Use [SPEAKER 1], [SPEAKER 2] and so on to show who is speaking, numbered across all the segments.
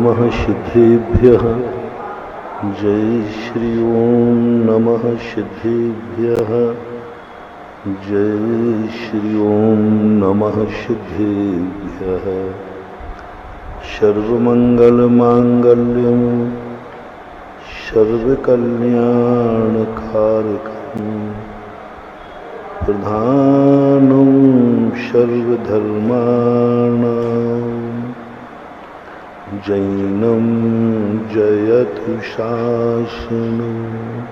[SPEAKER 1] नमः सिद्धेभ्यः। जय श्री ओम नमः सिद्धेभ्यः। जय श्री ओम नमः सिद्धेभ्यः। सर्वमंगलमांगल्यं सर्वकल्याणकारकं प्रधानं सर्वधर्माणां जैनं जयतु शासनम्।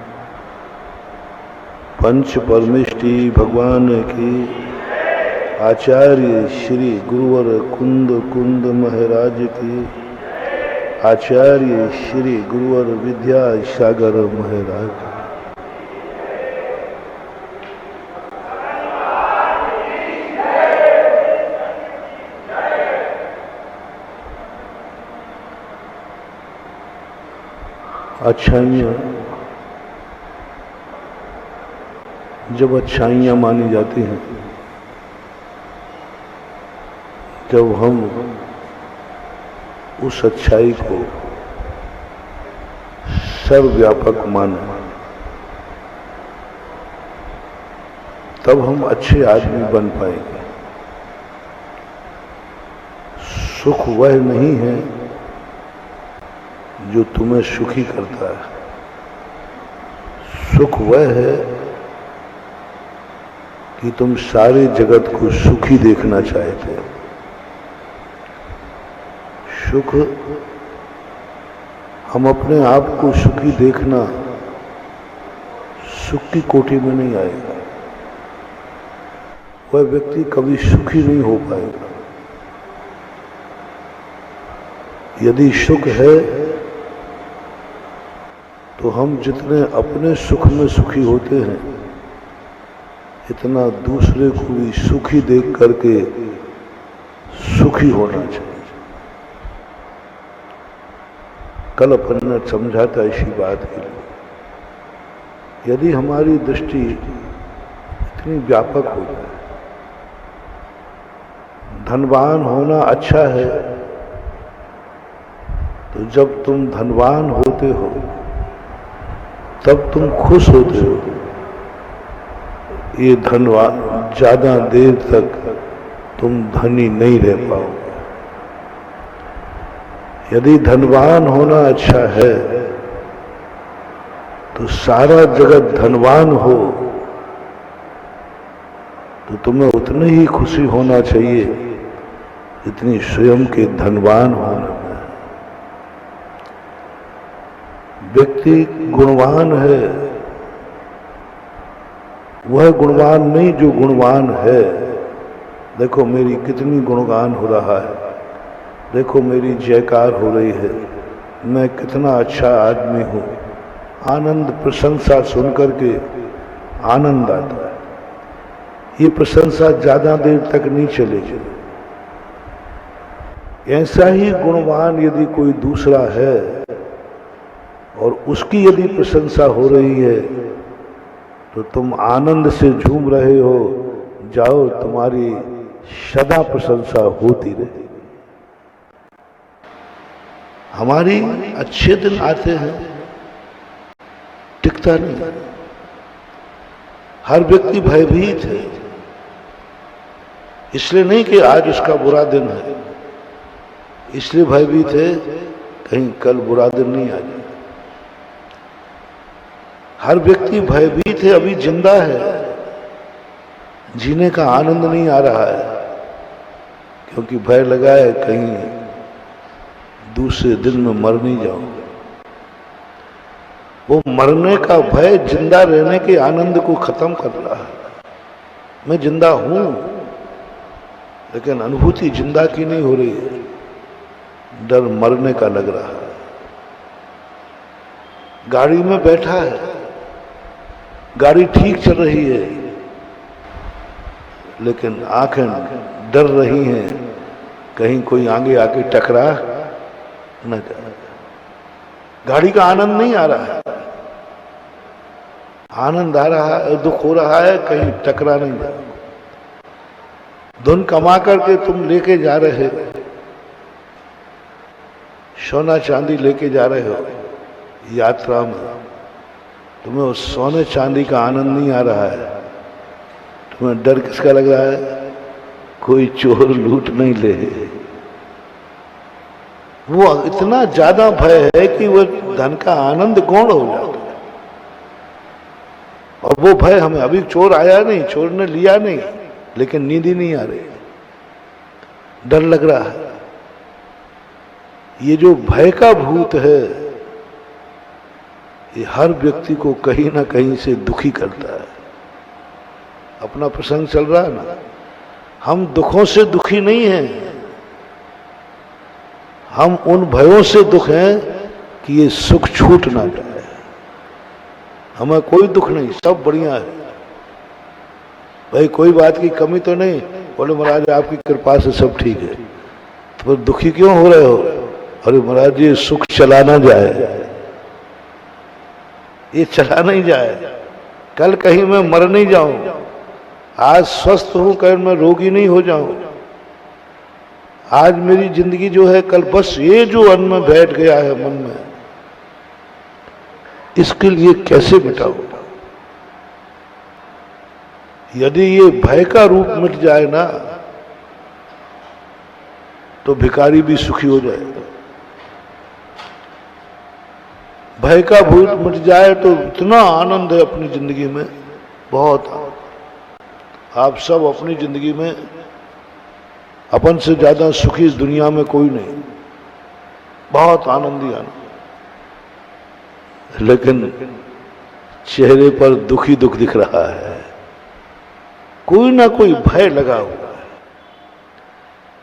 [SPEAKER 1] पंच परमेष्टि भगवान की आचार्य श्री गुरुवर कुंद कुंद महाराज की आचार्य श्री गुरुवर विद्यासागर महाराज। अच्छाइयाँ जब अच्छाइयाँ मानी जाती हैं, जब हम उस अच्छाई को सर्वव्यापक माने, तब हम अच्छे आदमी बन पाएंगे। सुख वह नहीं है जो तुम्हें सुखी करता है, सुख वह है कि तुम सारे जगत को सुखी देखना चाहते हो। सुख, हम अपने आप को सुखी देखना सुख की कोटि में नहीं आएगा। वह व्यक्ति कभी सुखी नहीं हो पाएगा। यदि सुख है तो हम जितने अपने सुख में सुखी होते हैं, इतना दूसरे को भी सुखी देख करके सुखी होना चाहिए। कल अपन ने समझा था इसी बात के लिए। यदि हमारी दृष्टि इतनी व्यापक हो जाए, धनवान होना अच्छा है, तो जब तुम धनवान होते हो तब तुम खुश होते हो। ये धनवान ज्यादा देर तक तुम धनी नहीं रह पाओगे। यदि धनवान होना अच्छा है तो सारा जगत धनवान हो तो तुम्हें उतनी ही खुशी होना चाहिए जितनी स्वयं के धनवान होना में। व्यक्ति गुणवान है, वह गुणवान नहीं जो गुणवान है। देखो मेरी कितनी गुणगान हो रहा है, देखो मेरी जयकार हो रही है, मैं कितना अच्छा आदमी हूँ। आनंद, प्रशंसा सुनकर के आनंद आता है। ये प्रशंसा ज्यादा देर तक नहीं चलेगी। ऐसा ही गुणवान यदि कोई दूसरा है और उसकी यदि प्रशंसा हो रही है तो तुम आनंद से झूम रहे हो। जाओ, तुम्हारी सदा प्रशंसा होती रहे। हमारी अच्छे दिन आते हैं, टिकता नहीं। हर व्यक्ति भयभीत है, इसलिए नहीं कि आज उसका बुरा दिन है, इसलिए भयभीत है कहीं कल बुरा दिन नहीं आ जाए। हर व्यक्ति भयभीत है, अभी जिंदा है, जीने का आनंद नहीं आ रहा है, क्योंकि भय लगा है कहीं दूसरे दिन में मर नहीं जाऊं। वो मरने का भय जिंदा रहने के आनंद को खत्म कर रहा है। मैं जिंदा हूं, लेकिन अनुभूति जिंदा की नहीं हो रही है, डर मरने का लग रहा है। गाड़ी में बैठा है, गाड़ी ठीक चल रही है, लेकिन आंखें डर रही हैं कहीं कोई आगे आके टकरा न जाए। गाड़ी का आनंद नहीं आ रहा है, आनंद आ रहा है, दुख हो रहा है कहीं टकरा नहीं जाए। धुन कमा करके तुम लेके जा रहे, सोना चांदी लेके जा रहे हो यात्रा में, तुम्हें उस सोने चांदी का आनंद नहीं आ रहा है, तुम्हें डर किसका लग रहा है? कोई चोर लूट नहीं ले। वो इतना ज्यादा भय है कि वो धन का आनंद गौण हो जाता है। और वो भय हमें, अभी चोर आया नहीं, चोर ने लिया नहीं, लेकिन नींद ही नहीं आ रही, डर लग रहा है। ये जो भय का भूत है, ये हर व्यक्ति को कहीं ना कहीं से दुखी करता है। अपना प्रसंग चल रहा है ना, हम दुखों से दुखी नहीं हैं, हम उन भयों से दुख हैं कि ये सुख छूट ना जाए। हमें कोई दुख नहीं, सब बढ़िया है भाई, कोई बात की कमी तो नहीं। बोले महाराज आपकी कृपा से सब ठीक है। तो दुखी क्यों हो रहे हो? अरे महाराज ये सुख चला ना जाए, ये चला नहीं जाए, कल कहीं मैं मर नहीं जाऊं, आज स्वस्थ हूं कल मैं रोगी नहीं हो जाऊं, आज मेरी जिंदगी जो है कल बस ये जो अन्न में बैठ गया है मन में, इसके लिए कैसे मिटाऊं? यदि ये भय का रूप मिट जाए ना, तो भिखारी भी सुखी हो जाएगा। भय का भूत मिट जाए तो इतना आनंद है अपनी जिंदगी में, बहुत। आप सब अपनी जिंदगी में अपन से ज्यादा सुखी इस दुनिया में कोई नहीं, बहुत आनंदी आनंद। लेकिन चेहरे पर दुखी दुख दिख रहा है, कोई ना कोई भय लगा हुआ है।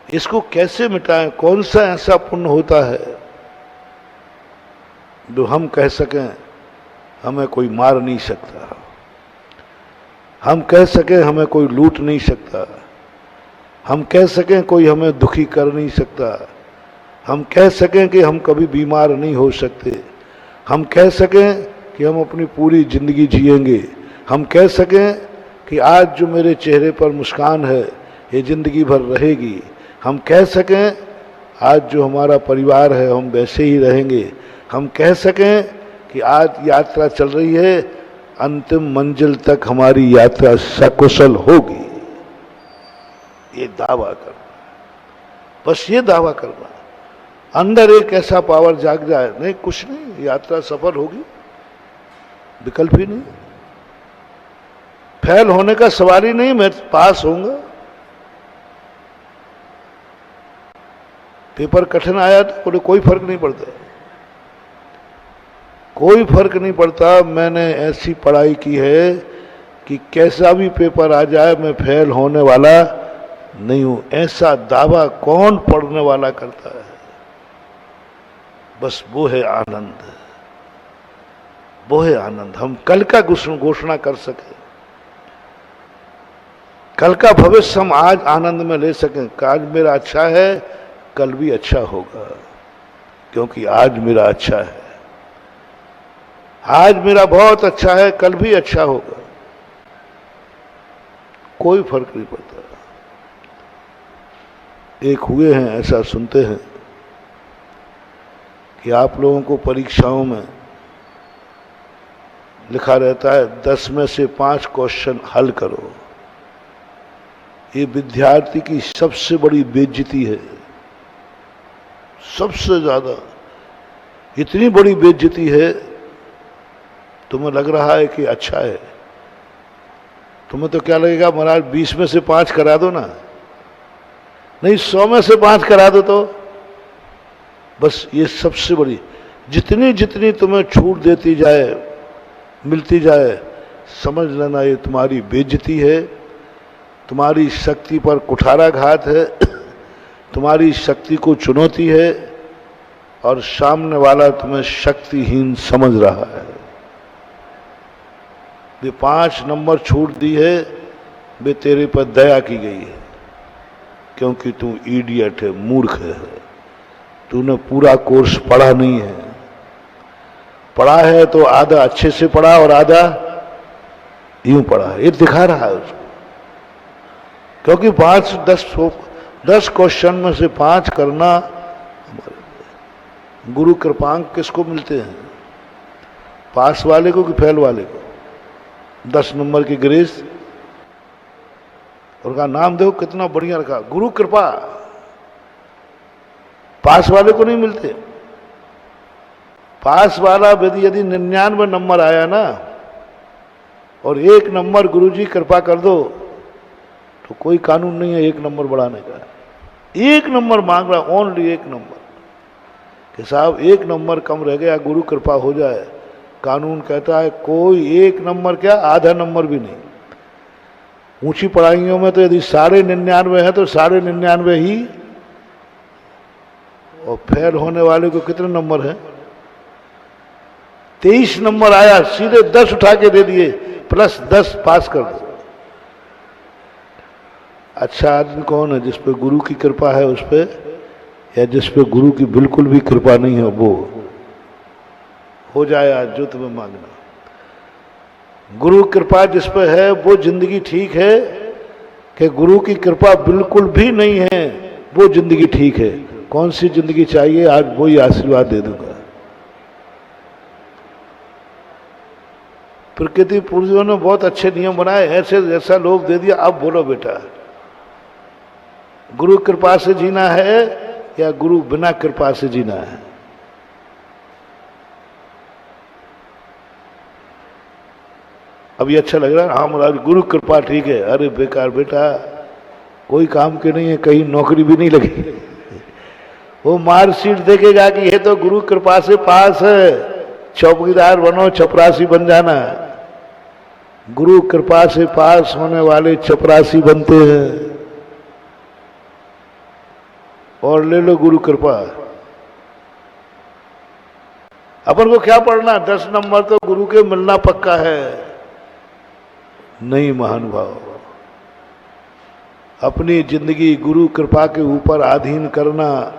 [SPEAKER 1] इसको कैसे मिटाएं? कौन सा ऐसा पुण्य होता है जो हम कह सकें हमें कोई मार नहीं सकता, हम कह सकें हमें कोई लूट नहीं सकता, हम कह सकें कोई हमें दुखी कर नहीं सकता, हम कह सकें कि हम कभी बीमार नहीं हो सकते, हम कह सकें कि हम अपनी पूरी जिंदगी जिएंगे, हम कह सकें कि आज जो मेरे चेहरे पर मुस्कान है ये जिंदगी भर रहेगी, हम कह सकें आज जो हमारा परिवार है हम वैसे ही रहेंगे, हम कह सकें कि आज यात्रा चल रही है, अंतिम मंजिल तक हमारी यात्रा सकुशल होगी। ये दावा करना, बस ये दावा करना, अंदर एक ऐसा पावर जाग जाए, नहीं कुछ नहीं, यात्रा सफल होगी, विकल्प ही नहीं, फेल होने का सवाल ही नहीं, मैं पास होऊंगा। पेपर कठिन आया तो बोले कोई फर्क नहीं पड़ता, कोई फर्क नहीं पड़ता, मैंने ऐसी पढ़ाई की है कि कैसा भी पेपर आ जाए मैं फेल होने वाला नहीं हूं। ऐसा दावा कौन पढ़ने वाला करता है? बस वो है आनंद, वो है आनंद। हम कल का घोषणा कर सके, कल का भविष्य हम आज आनंद में ले सकें। आज मेरा अच्छा है, कल भी अच्छा होगा, क्योंकि आज मेरा अच्छा है। आज मेरा बहुत अच्छा है, कल भी अच्छा होगा, कोई फर्क नहीं पड़ता। एक हुए हैं, ऐसा सुनते हैं कि आप लोगों को परीक्षाओं में लिखा रहता है 10 में से 5 क्वेश्चन हल करो। ये विद्यार्थी की सबसे बड़ी बेइज्जती है, सबसे ज्यादा। इतनी बड़ी बेइज्जती है, तुम्हें लग रहा है कि अच्छा है, तुम्हें तो क्या लगेगा महाराज 20 में से 5 करा दो ना, नहीं 100 में से 5 करा दो तो बस। ये सबसे बड़ी, जितनी जितनी तुम्हें छूट देती जाए, मिलती जाए, समझ लेना ये तुम्हारी बेइज्जती है, तुम्हारी शक्ति पर कुठाराघात है, तुम्हारी शक्ति को चुनौती है, और सामने वाला तुम्हें शक्तिहीन समझ रहा है। वे 5 नंबर छूट दी है, वे तेरे पर दया की गई है, क्योंकि तू इडियट है, मूर्ख है, तूने पूरा कोर्स पढ़ा नहीं है। पढ़ा है तो आधा अच्छे से पढ़ा और आधा यूं पढ़ा है, ये दिखा रहा है उसको। क्योंकि 5-10 क्वेश्चन में से 5 करना गुरु कृपांक किसको मिलते हैं? पास वाले को कि फेल वाले को? 10 नंबर की ग्रेस। और का नाम देखो कितना बढ़िया रखा, गुरु कृपा। पास वाले को नहीं मिलते। पास वाला यदि 99 नंबर आया ना और 1 नंबर गुरुजी कृपा कर दो तो कोई कानून नहीं है 1 नंबर बढ़ाने का। 1 नंबर मांग रहा, ओनली 1 नंबर कि साहब 1 नंबर कम रह गया, गुरु कृपा हो जाए। कानून कहता है कोई 1 नंबर क्या, आधा नंबर भी नहीं। ऊंची पढ़ाइयों में तो यदि 99.5 है तो 99.5 ही। और फेल होने वाले को कितने नंबर है? 23 नंबर आया, सीधे 10 उठा के दे दिए, प्लस 10 पास कर दो। अच्छा आदमी कौन है? जिस पे गुरु की कृपा है उस पे, या जिस पे गुरु की बिल्कुल भी कृपा नहीं है? वो हो जाए आज जो तुम्हें मांगना। गुरु कृपा जिस पे है वो जिंदगी ठीक है, कि गुरु की कृपा बिल्कुल भी नहीं है वो जिंदगी ठीक है। कौन सी जिंदगी चाहिए? आज वही आशीर्वाद दे दूंगा। प्रकृति पुरुषों ने बहुत अच्छे नियम बनाए, ऐसे जैसा लोग दे दिया। अब बोलो बेटा, गुरु कृपा से जीना है या गुरु बिना कृपा से जीना है? अब ये अच्छा लग रहा है, हाँ महाराज गुरु कृपा ठीक है। अरे बेकार बेटा, कोई काम के नहीं है, कहीं नौकरी भी नहीं लगी। वो मार्कशीट देखेगा कि ये तो गुरु कृपा से पास है, चौकीदार बनो, चपरासी बन जाना। गुरु कृपा से पास होने वाले चपरासी बनते हैं। और ले लो गुरु कृपा। अपन को क्या पढ़ना, 10 नंबर तो गुरु के मिलना पक्का है। नहीं महानुभाव, अपनी जिंदगी गुरु कृपा के ऊपर अधीन करना,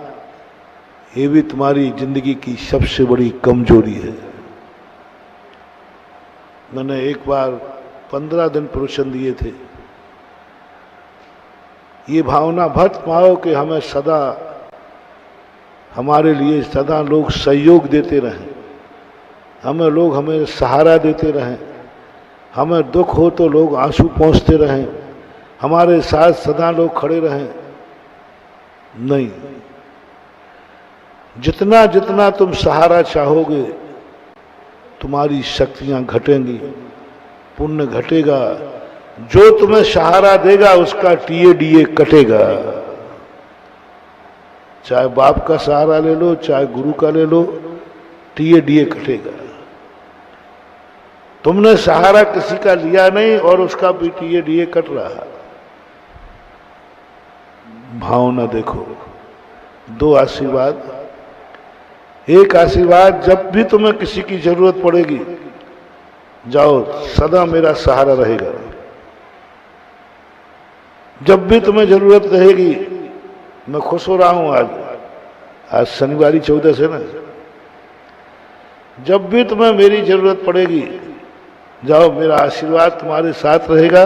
[SPEAKER 1] ये भी तुम्हारी जिंदगी की सबसे बड़ी कमजोरी है। मैंने एक बार 15 दिन प्रवचन दिए थे। ये भावना भक्त पाओ कि हमें सदा, हमारे लिए सदा लोग सहयोग देते रहें, हमें सहारा देते रहें, हमें दुख हो तो लोग आंसू पोंछते रहें, हमारे साथ सदा लोग खड़े रहें। नहीं, जितना जितना तुम सहारा चाहोगे तुम्हारी शक्तियां घटेंगी, पुण्य घटेगा। जो तुम्हें सहारा देगा उसका टीए कटेगा। चाहे बाप का सहारा ले लो, चाहे गुरु का ले लो, टीए कटेगा। तुमने सहारा किसी का लिया नहीं और उसका भी टीए कट रहा। भावना देखो, 2 आशीर्वाद। एक आशीर्वाद, जब भी तुम्हें किसी की जरूरत पड़ेगी जाओ, सदा मेरा सहारा रहेगा। जब भी तुम्हें जरूरत रहेगी, मैं खुश हो रहा हूं आज शनिवारी 14 से ना, जब भी तुम्हें मेरी जरूरत पड़ेगी जाओ, मेरा आशीर्वाद तुम्हारे साथ रहेगा,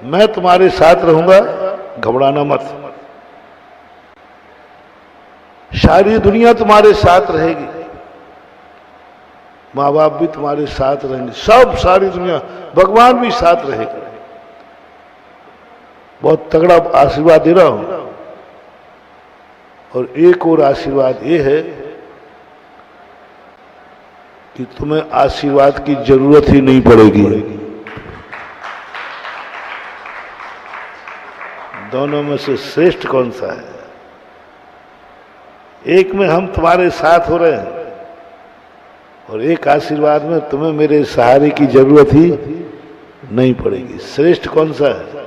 [SPEAKER 1] मैं तुम्हारे साथ रहूंगा, घबराना मत। सारी दुनिया तुम्हारे साथ रहेगी, माँ बाप भी तुम्हारे साथ रहेंगे, सब सारी दुनिया, भगवान भी साथ रहेगा। बहुत तगड़ा आशीर्वाद दे रहा हूं। और एक और आशीर्वाद ये है कि तुम्हें आशीर्वाद की जरूरत ही नहीं पड़ेगी। दोनों में से श्रेष्ठ कौन सा है? एक में हम तुम्हारे साथ हो रहे हैं और एक आशीर्वाद में तुम्हें मेरे सहारे की जरूरत ही नहीं पड़ेगी। श्रेष्ठ कौन सा है?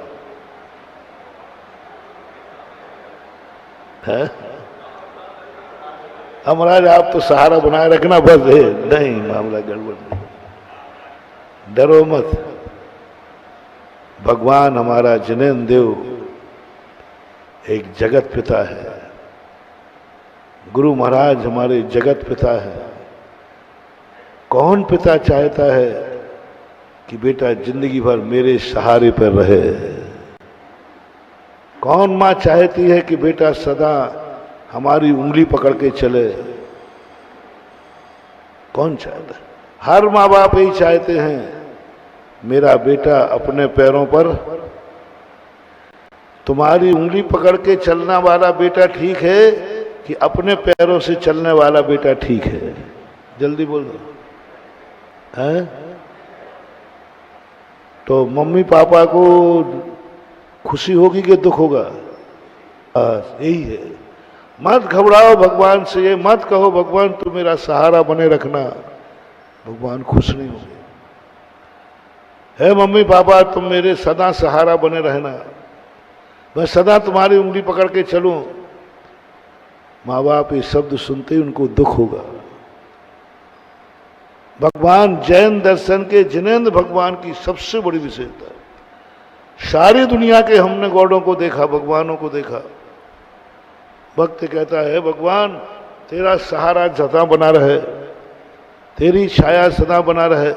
[SPEAKER 1] महाराज आप तो सहारा बनाए रखना बस है। नहीं, मामला गड़बड़ नहीं, डरो मत। भगवान हमारा जिनेन्द्र देव एक जगत पिता है, गुरु महाराज हमारे जगत पिता है। कौन पिता चाहता है कि बेटा जिंदगी भर मेरे सहारे पर रहे? कौन माँ चाहती है कि बेटा सदा हमारी उंगली पकड़ के चले? कौन चाहता है? हर माँ बाप यही चाहते हैं मेरा बेटा अपने पैरों पर, तुम्हारी उंगली पकड़ के चलने वाला बेटा ठीक है कि अपने पैरों से चलने वाला बेटा ठीक है? जल्दी बोल दो है? तो मम्मी पापा को खुशी होगी कि दुख होगा? बस यही है। मत घबराओ भगवान से, ये मत कहो भगवान तू मेरा सहारा बने रखना, भगवान खुश नहीं होंगे। है मम्मी पापा तुम मेरे सदा सहारा बने रहना, मैं सदा तुम्हारी उंगली पकड़ के चलूं। माँ बाप ये शब्द सुनते ही उनको दुख होगा। भगवान जैन दर्शन के जिनेंद्र भगवान की सबसे बड़ी विशेषता है। सारी दुनिया के हमने गॉडों को देखा, भगवानों को देखा, भक्त कहता है भगवान तेरा सहारा सदा बना रहे, तेरी छाया सदा बना रहे।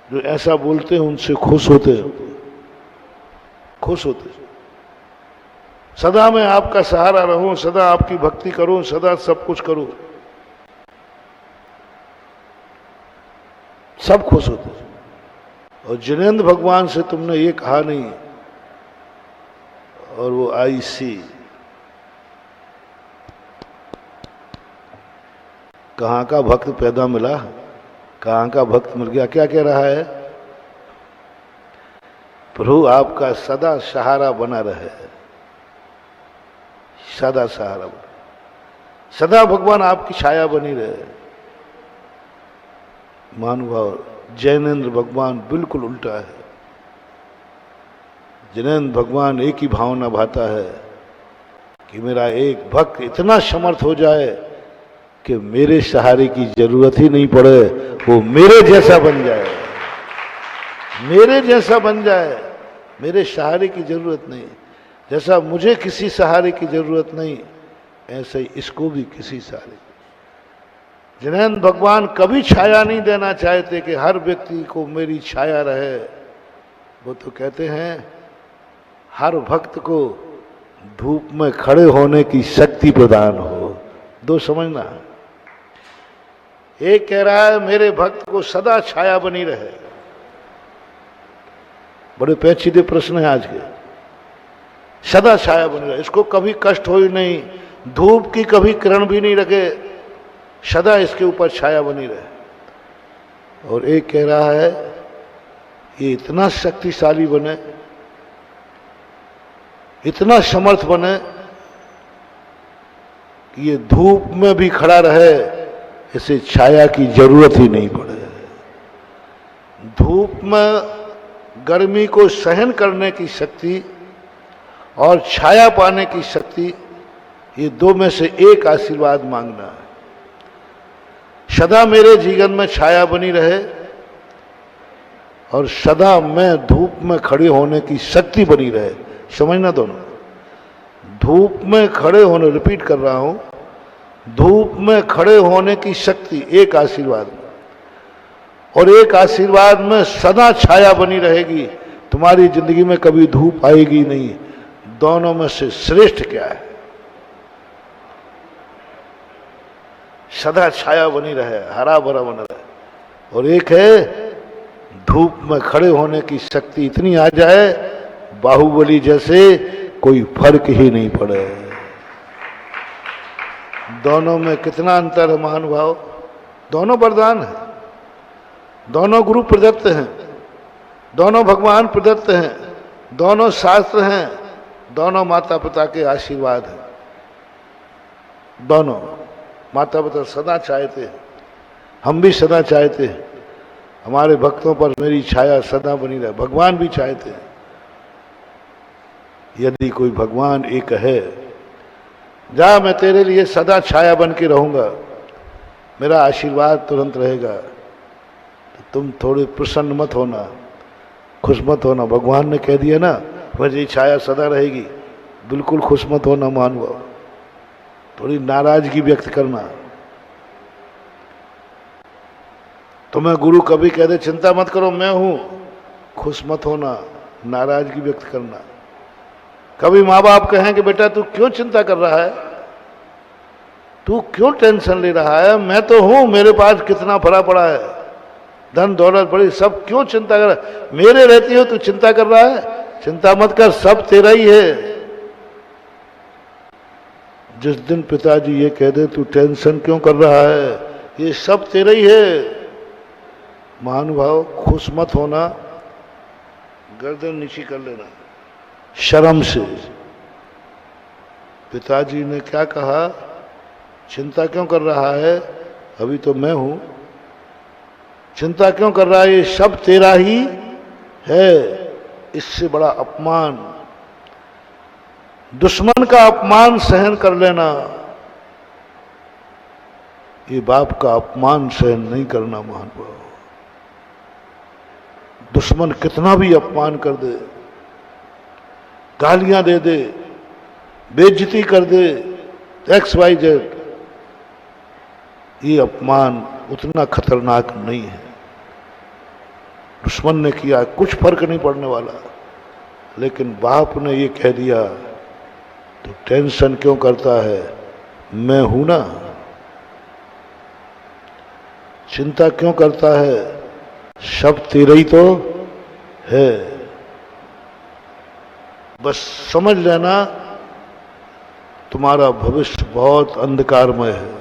[SPEAKER 1] जो ऐसा बोलते हैं उनसे खुश होते हैं, खुश होते हैं। सदा मैं आपका सहारा रहूं, सदा आपकी भक्ति करूं, सदा सब कुछ करूं, सब खुश होते हैं। और जिनेंद्र भगवान से तुमने ये कहा नहीं, और वो आई सी कहाँ का भक्त पैदा मिला, कहाँ का भक्त मिल गया। क्या कह रहा है? प्रभु आपका सदा सहारा बना रहे, सदा सहारा बना, सदा भगवान आपकी छाया बनी रहे। महानुभाव जैनेन्द्र भगवान बिल्कुल उल्टा है। जैनेन्द्र भगवान एक ही भावना भाता है कि मेरा एक भक्त इतना समर्थ हो जाए कि मेरे सहारे की जरूरत ही नहीं पड़े, वो मेरे जैसा बन जाए, मेरे जैसा बन जाए, मेरे सहारे की जरूरत नहीं। जैसा मुझे किसी सहारे की जरूरत नहीं, ऐसे ही इसको भी किसी सहारे। जैनेन्द्र भगवान कभी छाया नहीं देना चाहते कि हर व्यक्ति को मेरी छाया रहे। वो तो कहते हैं हर भक्त को धूप में खड़े होने की शक्ति प्रदान हो। दो समझना, एक कह रहा है मेरे भक्त को सदा छाया बनी रहे। बड़े पेचीदे प्रश्न है आज के। सदा छाया बनी रहे, इसको कभी कष्ट हो ही नहीं, धूप की कभी किरण भी नहीं लगे, सदा इसके ऊपर छाया बनी रहे। और एक कह रहा है ये इतना शक्तिशाली बने, इतना समर्थ बने कि ये धूप में भी खड़ा रहे, इसे छाया की जरूरत ही नहीं पड़े। धूप में गर्मी को सहन करने की शक्ति और छाया पाने की शक्ति, ये दो में से एक आशीर्वाद मांगना है। सदा मेरे जीवन में छाया बनी रहे और सदा मैं धूप में खड़े होने की शक्ति बनी रहे। समझना दोनों, धूप में खड़े होने, रिपीट कर रहा हूं, धूप में खड़े होने की शक्ति एक आशीर्वाद में, और एक आशीर्वाद में सदा छाया बनी रहेगी, तुम्हारी जिंदगी में कभी धूप आएगी नहीं। दोनों में से श्रेष्ठ क्या है? सदा छाया बनी रहे, हरा भरा बना रहे। और एक है धूप में खड़े होने की शक्ति इतनी आ जाए बाहुबली जैसे कोई फर्क ही नहीं पड़े। दोनों में कितना अंतर है महानुभाव। दोनों वरदान है, दोनों गुरु प्रदत्त हैं, दोनों भगवान प्रदत्त हैं, दोनों शास्त्र हैं, दोनों माता पिता के आशीर्वाद हैं। दोनों माता पिता सदा चाहते हैं, हम भी सदा चाहते हैं हमारे भक्तों पर मेरी छाया सदा बनी रहे। भगवान भी चाहते हैं। यदि कोई भगवान एक है, जा मैं तेरे लिए सदा छाया बन के रहूंगा, मेरा आशीर्वाद तुरंत रहेगा, तो तुम थोड़े प्रसन्न मत होना, खुश मत होना। भगवान ने कह दिया ना मेरी छाया सदा रहेगी, बिल्कुल खुश मत होना मानुभाव, थोड़ी नाराजगी व्यक्त करना। तुम्हें गुरु कभी कह दे चिंता मत करो मैं हूं, खुश मत होना, नाराजगी व्यक्त करना। कभी माँ बाप कहें कि बेटा तू क्यों चिंता कर रहा है, तू क्यों टेंशन ले रहा है? मैं तो हूं, मेरे पास कितना भरा पड़ा है, धन दौलत बड़ी, सब क्यों चिंता कर रहा है? मेरे रहती हो तू चिंता कर रहा है? चिंता मत कर, सब तेरा ही है। जिस दिन पिताजी ये कह दे तू टेंशन क्यों कर रहा है, ये सब तेरा ही है। महानुभाव, खुश मत होना, गर्दन नीची कर लेना शर्म से। पिताजी ने क्या कहा? चिंता क्यों कर रहा है? अभी तो मैं हूं। चिंता क्यों कर रहा है? ये सब तेरा ही है। इससे बड़ा अपमान, दुश्मन का अपमान सहन कर लेना, ये बाप का अपमान सहन नहीं करना। महानुभाव, दुश्मन कितना भी अपमान कर दे, गालियां दे दे, बेइज्जती कर दे, XYZ, ये अपमान उतना खतरनाक नहीं है। दुश्मन ने किया कुछ फर्क नहीं पड़ने वाला, लेकिन बाप ने ये कह दिया तो टेंशन क्यों करता है? मैं हूं ना। चिंता क्यों करता है? सब तेरा ही तो है। बस समझ लेना तुम्हारा भविष्य बहुत अंधकारमय है।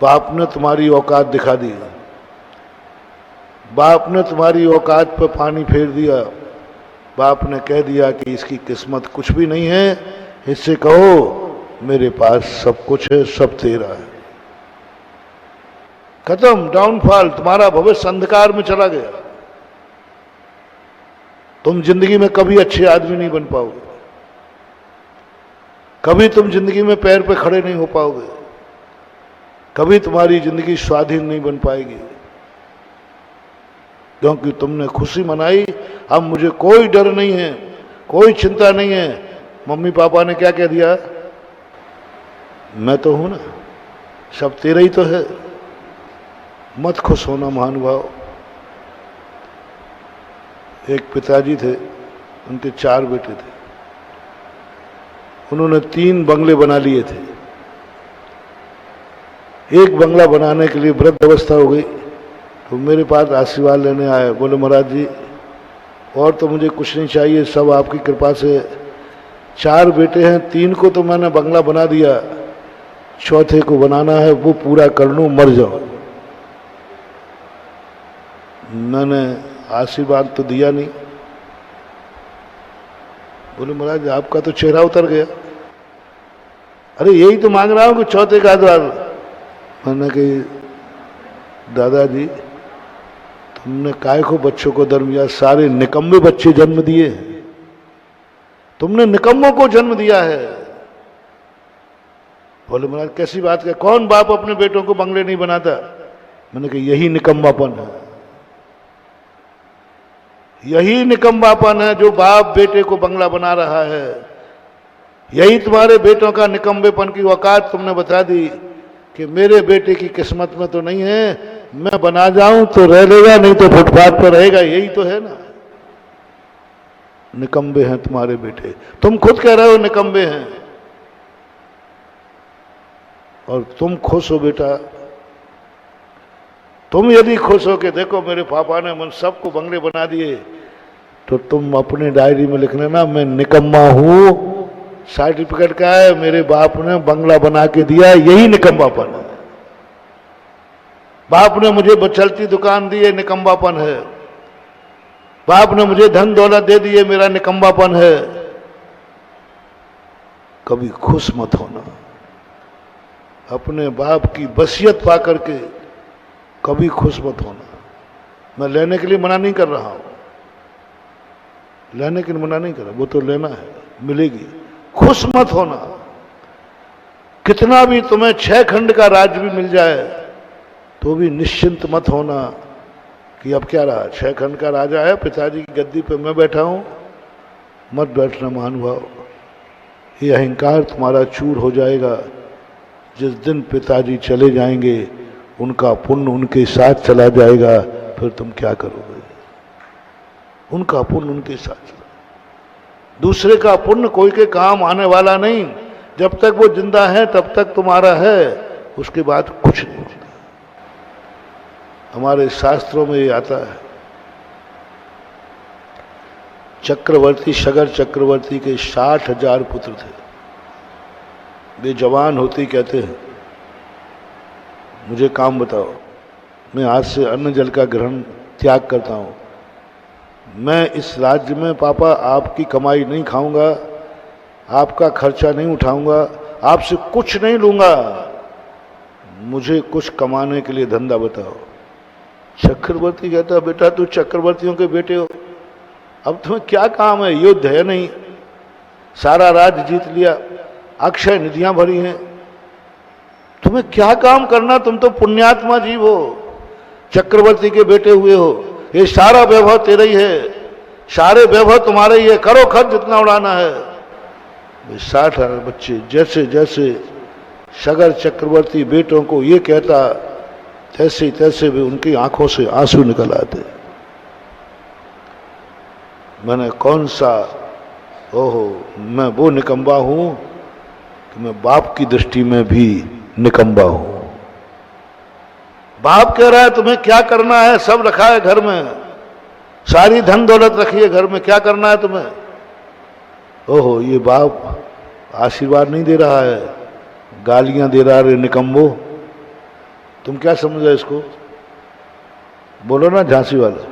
[SPEAKER 1] बाप ने तुम्हारी औकात दिखा दी, बाप ने तुम्हारी औकात पर पानी फेर दिया, बाप ने कह दिया कि इसकी किस्मत कुछ भी नहीं है। इससे कहो मेरे पास सब कुछ है, सब तेरा है। खत्म, डाउनफॉल, तुम्हारा भविष्य अंधकार में चला गया। तुम जिंदगी में कभी अच्छे आदमी नहीं बन पाओगे, कभी तुम जिंदगी में पैर पे खड़े नहीं हो पाओगे, कभी तुम्हारी जिंदगी स्वाधीन नहीं बन पाएगी, क्योंकि तुमने खुशी मनाई। अब मुझे कोई डर नहीं है, कोई चिंता नहीं है। मम्मी पापा ने क्या कह दिया? मैं तो हूं ना, सब तेरा ही तो है। मत खुश होना महानुभाव। एक पिताजी थे, उनके 4 बेटे थे। उन्होंने 3 बंगले बना लिए थे। एक बंगला बनाने के लिए वृद्ध अवस्था हो गई, तो मेरे पास आशीर्वाद लेने आए। बोले महाराज जी, और तो मुझे कुछ नहीं चाहिए, सब आपकी कृपा से। 4 बेटे हैं, 3 को तो मैंने बंगला बना दिया, चौथे को बनाना है, वो पूरा कर लूं, मर जाऊं। मैंने आशीर्वाद तो दिया नहीं। बोले महाराज आपका तो चेहरा उतर गया। अरे यही तो मांग रहा हूं कि चौथे का द्वार। मैंने कही दादाजी तुमने काय को बच्चों को जन्म दिया? सारे निकम्मे बच्चे जन्म दिए, तुमने निकम्मों को जन्म दिया है। बोले महाराज कैसी बात है, कौन बाप अपने बेटों को बंगले नहीं बनाता? मैंने कहा यही निकम्मापन है, यही निकम्मापन है जो बाप बेटे को बंगला बना रहा है। यही तुम्हारे बेटों का निकम्बेपन की औकात तुमने बता दी कि मेरे बेटे की किस्मत में तो नहीं है, मैं बना जाऊं तो रह लेगा, नहीं तो फुटपाथ पर रहेगा। यही तो है ना, निकम्बे हैं तुम्हारे बेटे। तुम खुद कह रहे हो निकम्बे हैं, और तुम खुश हो बेटा। तुम यदि खुश हो कि देखो मेरे पापा ने मन सबको बंगले बना दिए, तो तुम अपने डायरी में लिख लेना मैं निकम्मा हूं, सर्टिफिकेट का है, मेरे बाप ने बंगला बना के दिया, यही निकम्मापन है। बाप ने मुझे चलती दुकान दी है, निकम्मापन है। बाप ने मुझे धन दौलत दे दी है, मेरा निकम्मापन है। कभी खुश मत होना। अपने बाप की वसीयत पा करके कभी खुश मत होना। मैं लेने के लिए मना नहीं कर रहा हूं, लेने के लिए मना नहीं कर रहा, वो तो लेना है, मिलेगी। खुश मत होना। कितना भी तुम्हें 6 खंड का राज्य भी मिल जाए तो भी निश्चिंत मत होना कि अब क्या रहा, 6 खंड का राजा है, पिताजी की गद्दी पे मैं बैठा हूं। मत बैठना महानुभाव, ये अहंकार तुम्हारा चूर हो जाएगा। जिस दिन पिताजी चले जाएंगे उनका पुण्य उनके साथ चला जाएगा, फिर तुम क्या करोगे? उनका पुण्य उनके साथ चला, दूसरे का पुण्य कोई के काम आने वाला नहीं। जब तक वो जिंदा है तब तक तुम्हारा है, उसके बाद कुछ नहीं होता। हमारे शास्त्रों में ये आता है, चक्रवर्ती सगर चक्रवर्ती के 60,000 पुत्र थे। वे जवान होते कहते हैं, मुझे काम बताओ, मैं आज से अन्न जल का ग्रहण त्याग करता हूँ। मैं इस राज्य में पापा आपकी कमाई नहीं खाऊंगा, आपका खर्चा नहीं उठाऊंगा, आपसे कुछ नहीं लूंगा, मुझे कुछ कमाने के लिए धंधा बताओ। चक्रवर्ती कहता, बेटा तू चक्रवर्तियों के बेटे हो, अब तुम्हें क्या काम है, युद्ध है नहीं, सारा राज्य जीत लिया, अक्षय निधियां भरी हैं, तुम्हें क्या काम करना, तुम तो पुण्यात्मा जीव हो, चक्रवर्ती के बेटे हुए हो, ये सारा वैभव तेरा ही है, सारे वैभव तुम्हारे ही है, करो खर्च जितना उड़ाना है। 60,000 बच्चे जैसे जैसे सगर चक्रवर्ती बेटों को ये कहता, तैसे तैसे भी उनकी आंखों से आंसू निकल आते। मैंने कौन सा, ओहो, मैं वो निकम्बा हूं कि मैं बाप की दृष्टि में भी निकम्बा हूं। बाप कह रहा है तुम्हें क्या करना है, सब रखा है घर में, सारी धन दौलत रखी है घर में, क्या करना है तुम्हें। ओहो, ये बाप आशीर्वाद नहीं दे रहा है, गालियां दे रहा है, निकम्बो। तुम क्या समझा इसको, बोलो ना झांसी वाला।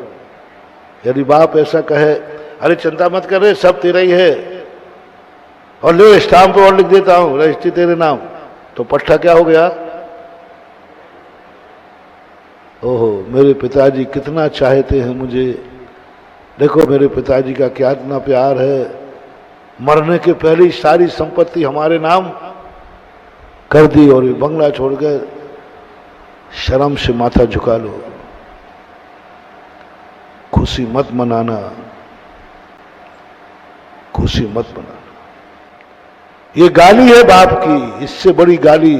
[SPEAKER 1] यदि बाप ऐसा कहे, अरे चिंता मत कर रहे, सब तेरा ही है, और ले स्टाम्प और लिख देता हूं रजिस्ट्री तेरे नाम, तो पट्टा क्या हो गया। ओहो, मेरे पिताजी कितना चाहते हैं मुझे, देखो मेरे पिताजी का क्या इतना प्यार है, मरने के पहले ही सारी संपत्ति हमारे नाम कर दी और ये बंगला छोड़ गए। शर्म से माथा झुका लो, खुशी मत मनाना, खुशी मत मनाना। ये गाली है बाप की, इससे बड़ी गाली,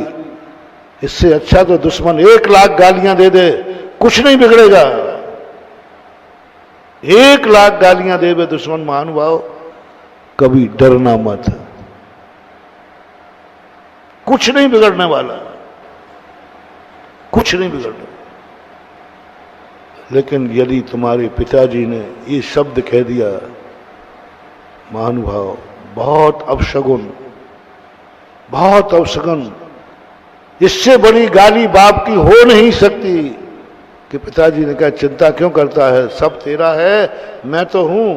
[SPEAKER 1] इससे अच्छा तो दुश्मन 1,00,000 गालियां दे दे, कुछ नहीं बिगड़ेगा। 1,00,000 गालियां दे दे दुश्मन, महानुभाव कभी डरना मत, कुछ नहीं बिगड़ने वाला, कुछ नहीं बिगड़ने। लेकिन यदि तुम्हारे पिताजी ने ये शब्द कह दिया, महानुभाव बहुत अपशगुन, बहुत अपशगुन, इससे बड़ी गाली बाप की हो नहीं सकती कि पिताजी ने कहा चिंता क्यों करता है, सब तेरा है, मैं तो हूं।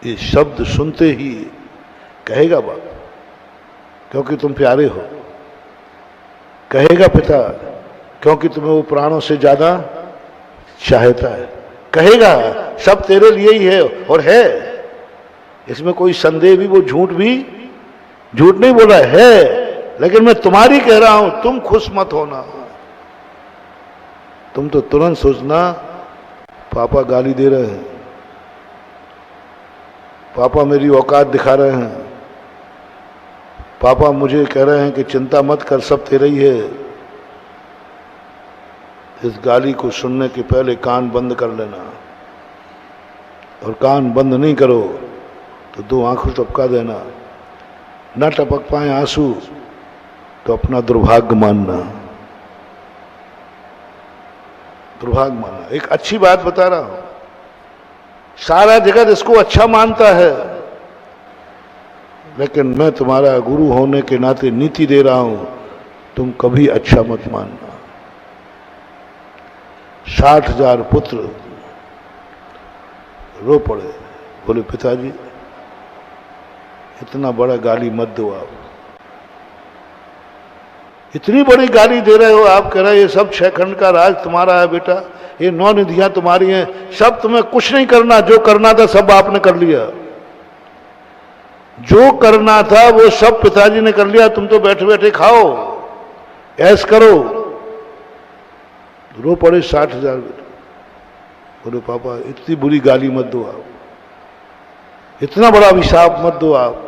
[SPEAKER 1] ये शब्द सुनते ही कहेगा बाप, क्योंकि तुम प्यारे हो, कहेगा पिता क्योंकि तुम्हें वो प्राणों से ज्यादा चाहता है, कहेगा सब तेरे लिए ही है, और है, इसमें कोई संदेह भी, वो झूठ नहीं बोला है, लेकिन मैं तुम्हारी कह रहा हूं, तुम खुश मत होना। तुम तो तुरंत सोचना पापा गाली दे रहे हैं, पापा मेरी औकात दिखा रहे हैं, पापा मुझे कह रहे हैं कि चिंता मत कर, सब तेरा ही है। इस गाली को सुनने के पहले कान बंद कर लेना, और कान बंद नहीं करो तो 2 आंखों टपका देना, न टपक पाए आंसू तो अपना दुर्भाग्य मानना, दुर्भाग्य मानना। एक अच्छी बात बता रहा हूं, सारा जगत इसको अच्छा मानता है, लेकिन मैं तुम्हारा गुरु होने के नाते नीति दे रहा हूं, तुम कभी अच्छा मत मानना। 60,000 पुत्र रो पड़े, बोले पिताजी इतना बड़ा गाली मत दो, आप इतनी बड़ी गाली दे रहे हो, आप कह रहे हो ये सब 6 खंड का राज तुम्हारा है बेटा, ये 9 निधियां तुम्हारी हैं, सब तुम्हें कुछ नहीं करना, जो करना था सब आपने कर लिया, जो करना था वो सब पिताजी ने कर लिया, तुम तो बैठे बैठे खाओ, ऐश करो। रो पड़े 60,000 बेटे, बोले पापा इतनी बुरी गाली मत दो आप, इतना बड़ा अभिशाप मत दो आप,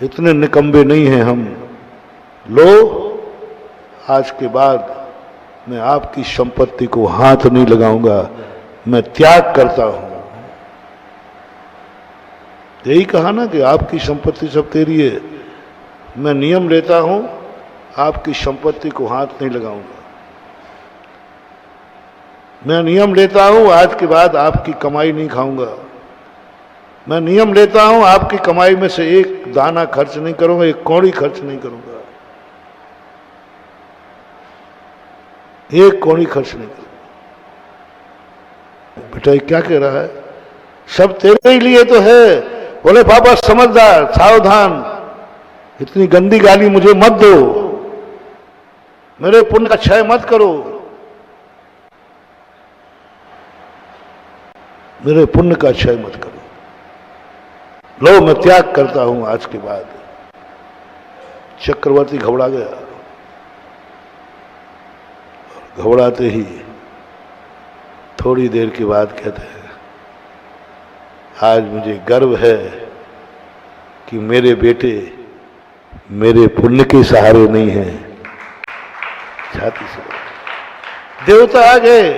[SPEAKER 1] इतने निकम्बे नहीं हैं हम। लो, आज के बाद मैं आपकी संपत्ति को हाथ नहीं लगाऊंगा, मैं त्याग करता हूं। यही कहा ना कि आपकी संपत्ति सब तेरी है। मैं नियम लेता हूं, आपकी संपत्ति को हाथ नहीं लगाऊंगा। मैं नियम लेता हूं, आज के बाद आपकी कमाई नहीं खाऊंगा। मैं नियम लेता हूं, आपकी कमाई में से एक दाना खर्च नहीं करूंगा, एक कौड़ी खर्च नहीं करूंगा, एक कौड़ी खर्च नहीं करूंगा। बेटा ये क्या कह रहा है? सब तेरे ही लिए तो है। बोले पापा समझदार, सावधान, इतनी गंदी गाली मुझे मत दो, मेरे पुण्य का क्षय मत करो, मेरे पुण्य का क्षय मत करो। लो मैं त्याग करता हूं आज के बाद। चक्रवर्ती घबरा गया। घबराते ही थोड़ी देर के बाद कहते हैं, आज मुझे गर्व है कि मेरे बेटे मेरे पुण्य के सहारे नहीं हैं। छाती से देवता आ गए।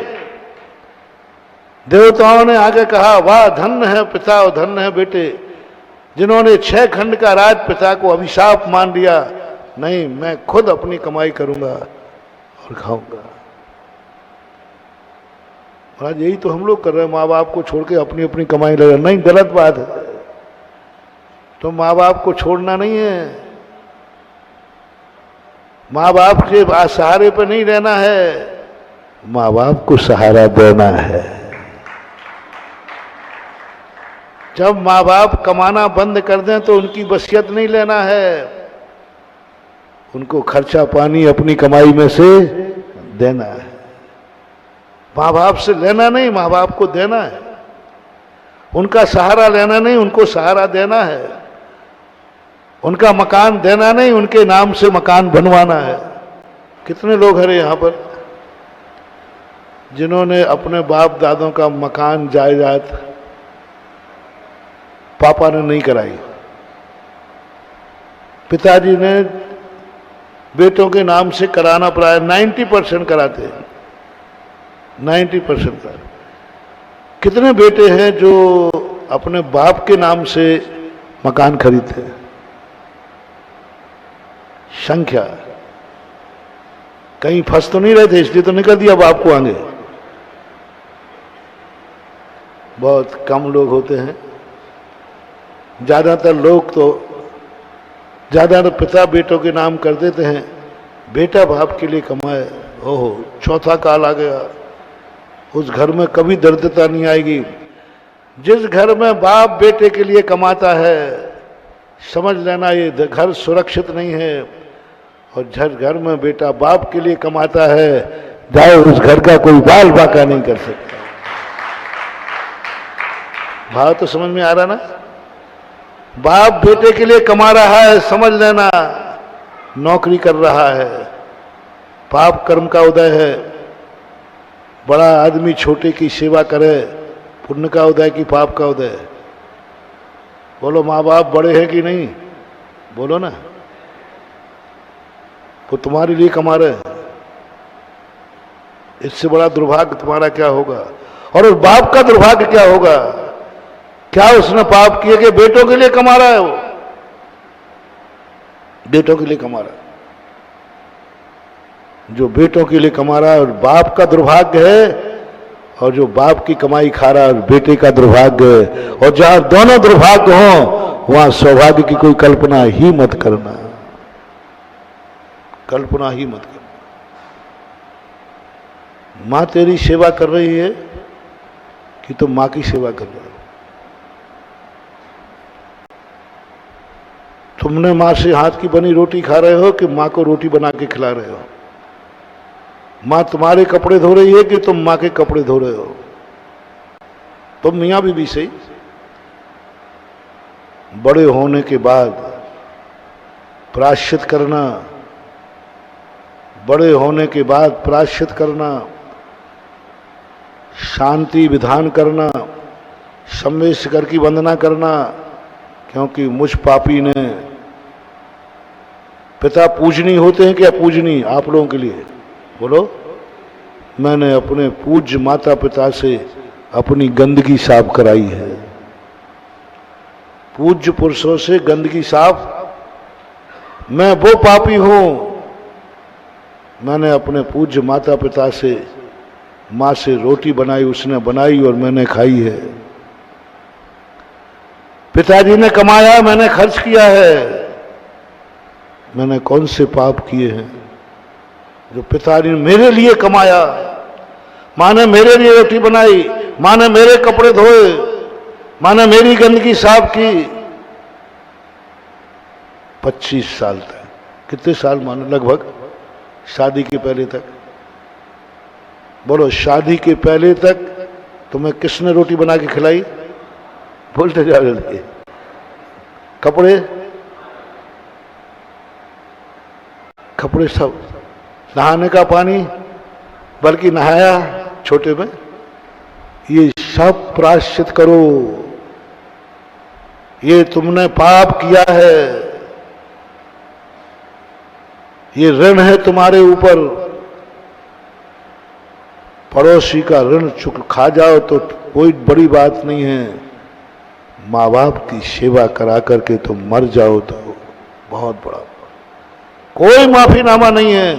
[SPEAKER 1] देवताओं ने आगे कहा, वाह धन्य है पिता और धन्य है बेटे, जिन्होंने 6 खंड का राज पिता को अभिशाप मान लिया। नहीं, मैं खुद अपनी कमाई करूंगा और खाऊंगा। महाराज यही तो हम लोग कर रहे हैं, माँ बाप को छोड़ के अपनी अपनी कमाई लगा। नहीं, गलत बात है। तो माँ बाप को छोड़ना नहीं है, माँ बाप के सहारे पर नहीं रहना है, माँ बाप को सहारा देना है। जब माँ बाप कमाना बंद कर दें तो उनकी वसीयत नहीं लेना है, उनको खर्चा पानी अपनी कमाई में से देना है। माँ बाप से लेना नहीं, माँ बाप को देना है। उनका सहारा लेना नहीं, उनको सहारा देना है। उनका मकान देना नहीं, उनके नाम से मकान बनवाना है। कितने लोग हैं यहाँ पर जिन्होंने अपने बाप दादों का मकान जायदाद पापा ने नहीं कराई। पिताजी ने बेटों के नाम से कराना प्राय 90% कराते हैं, 90% का। कितने बेटे हैं जो अपने बाप के नाम से मकान खरीदते हैं? संख्या। कहीं फंस तो नहीं रहे थे इसलिए तो निकल दिया बाप को आगे। बहुत कम लोग होते हैं। ज्यादातर लोग तो ज्यादातर पिता बेटों के नाम कर देते हैं, बेटा बाप के लिए कमाए। ओहो, चौथा काल आ गया। उस घर में कभी दरिद्रता नहीं आएगी। जिस घर में बाप बेटे के लिए कमाता है, समझ लेना ये घर सुरक्षित नहीं है। और जिस घर में बेटा बाप के लिए कमाता है, जाओ उस घर का कोई बाल बाका नहीं कर सकता। भाव तो समझ में आ रहा ना? बाप बेटे के लिए कमा रहा है, समझ लेना नौकरी कर रहा है, पाप कर्म का उदय है। बड़ा आदमी छोटे की सेवा करे, पुण्य का उदय की पाप का उदय? बोलो, माँ बाप बड़े हैं कि नहीं? बोलो ना। वो तुम्हारे लिए कमा रहे हैं, इससे बड़ा दुर्भाग्य तुम्हारा क्या होगा? और उस बाप का दुर्भाग्य क्या होगा? क्या उसने पाप किए कि बेटों के लिए कमा रहा है? वो बेटों के लिए कमा रहा है। जो बेटों के लिए कमा रहा है और बाप का दुर्भाग्य है, और जो बाप की कमाई खा रहा है और बेटे का दुर्भाग्य है। और जहां दोनों दुर्भाग्य हो वहां सौभाग्य की कोई कल्पना ही मत करना, कल्पना ही मत करना। मां तेरी सेवा कर रही है कि तुम मां की सेवा कर रहे हो? तुमने मां से हाथ की बनी रोटी खा रहे हो कि मां को रोटी बना के खिला रहे हो? मां तुम्हारे कपड़े धो रही है कि तुम मां के कपड़े धो रहे हो? तुम मियां बीवी सही। बड़े होने के बाद प्रायश्चित करना, बड़े होने के बाद प्रायश्चित करना, शांति विधान करना, सम्मेशकर की वंदना करना। क्योंकि मुझ पापी ने, पिता पूजनीय होते हैं क्या पूजनीय आप लोगों के लिए? बोलो। मैंने अपने पूज्य माता पिता से अपनी गंदगी साफ कराई है। पूज्य पुरुषों से गंदगी साफ। मैं वो पापी हूं, मैंने अपने पूज्य माता पिता से, माँ से रोटी बनाई, उसने बनाई और मैंने खाई है। पिताजी ने कमाया, मैंने खर्च किया है। मैंने कौन से पाप किए हैं जो पिताजी ने मेरे लिए कमाया? माँ ने मेरे लिए रोटी बनाई, माँ ने मेरे कपड़े धोए, माँ ने मेरी गंदगी साफ की। 25 साल तक, कितने साल मानो, लगभग शादी के पहले तक। बोलो, शादी के पहले तक तुम्हें किसने रोटी बना के खिलाई? बोलते जा रहे थे। कपड़े सब, नहाने का पानी, बल्कि नहाया छोटे में, ये सब प्रायश्चित करो। ये तुमने पाप किया है, ये ऋण है तुम्हारे ऊपर। पड़ोसी का ऋण चुक खा जाओ तो कोई बड़ी बात नहीं है, माँ बाप की सेवा करा करके तुम मर जाओ तो बहुत बड़ा। कोई माफीनामा नहीं है,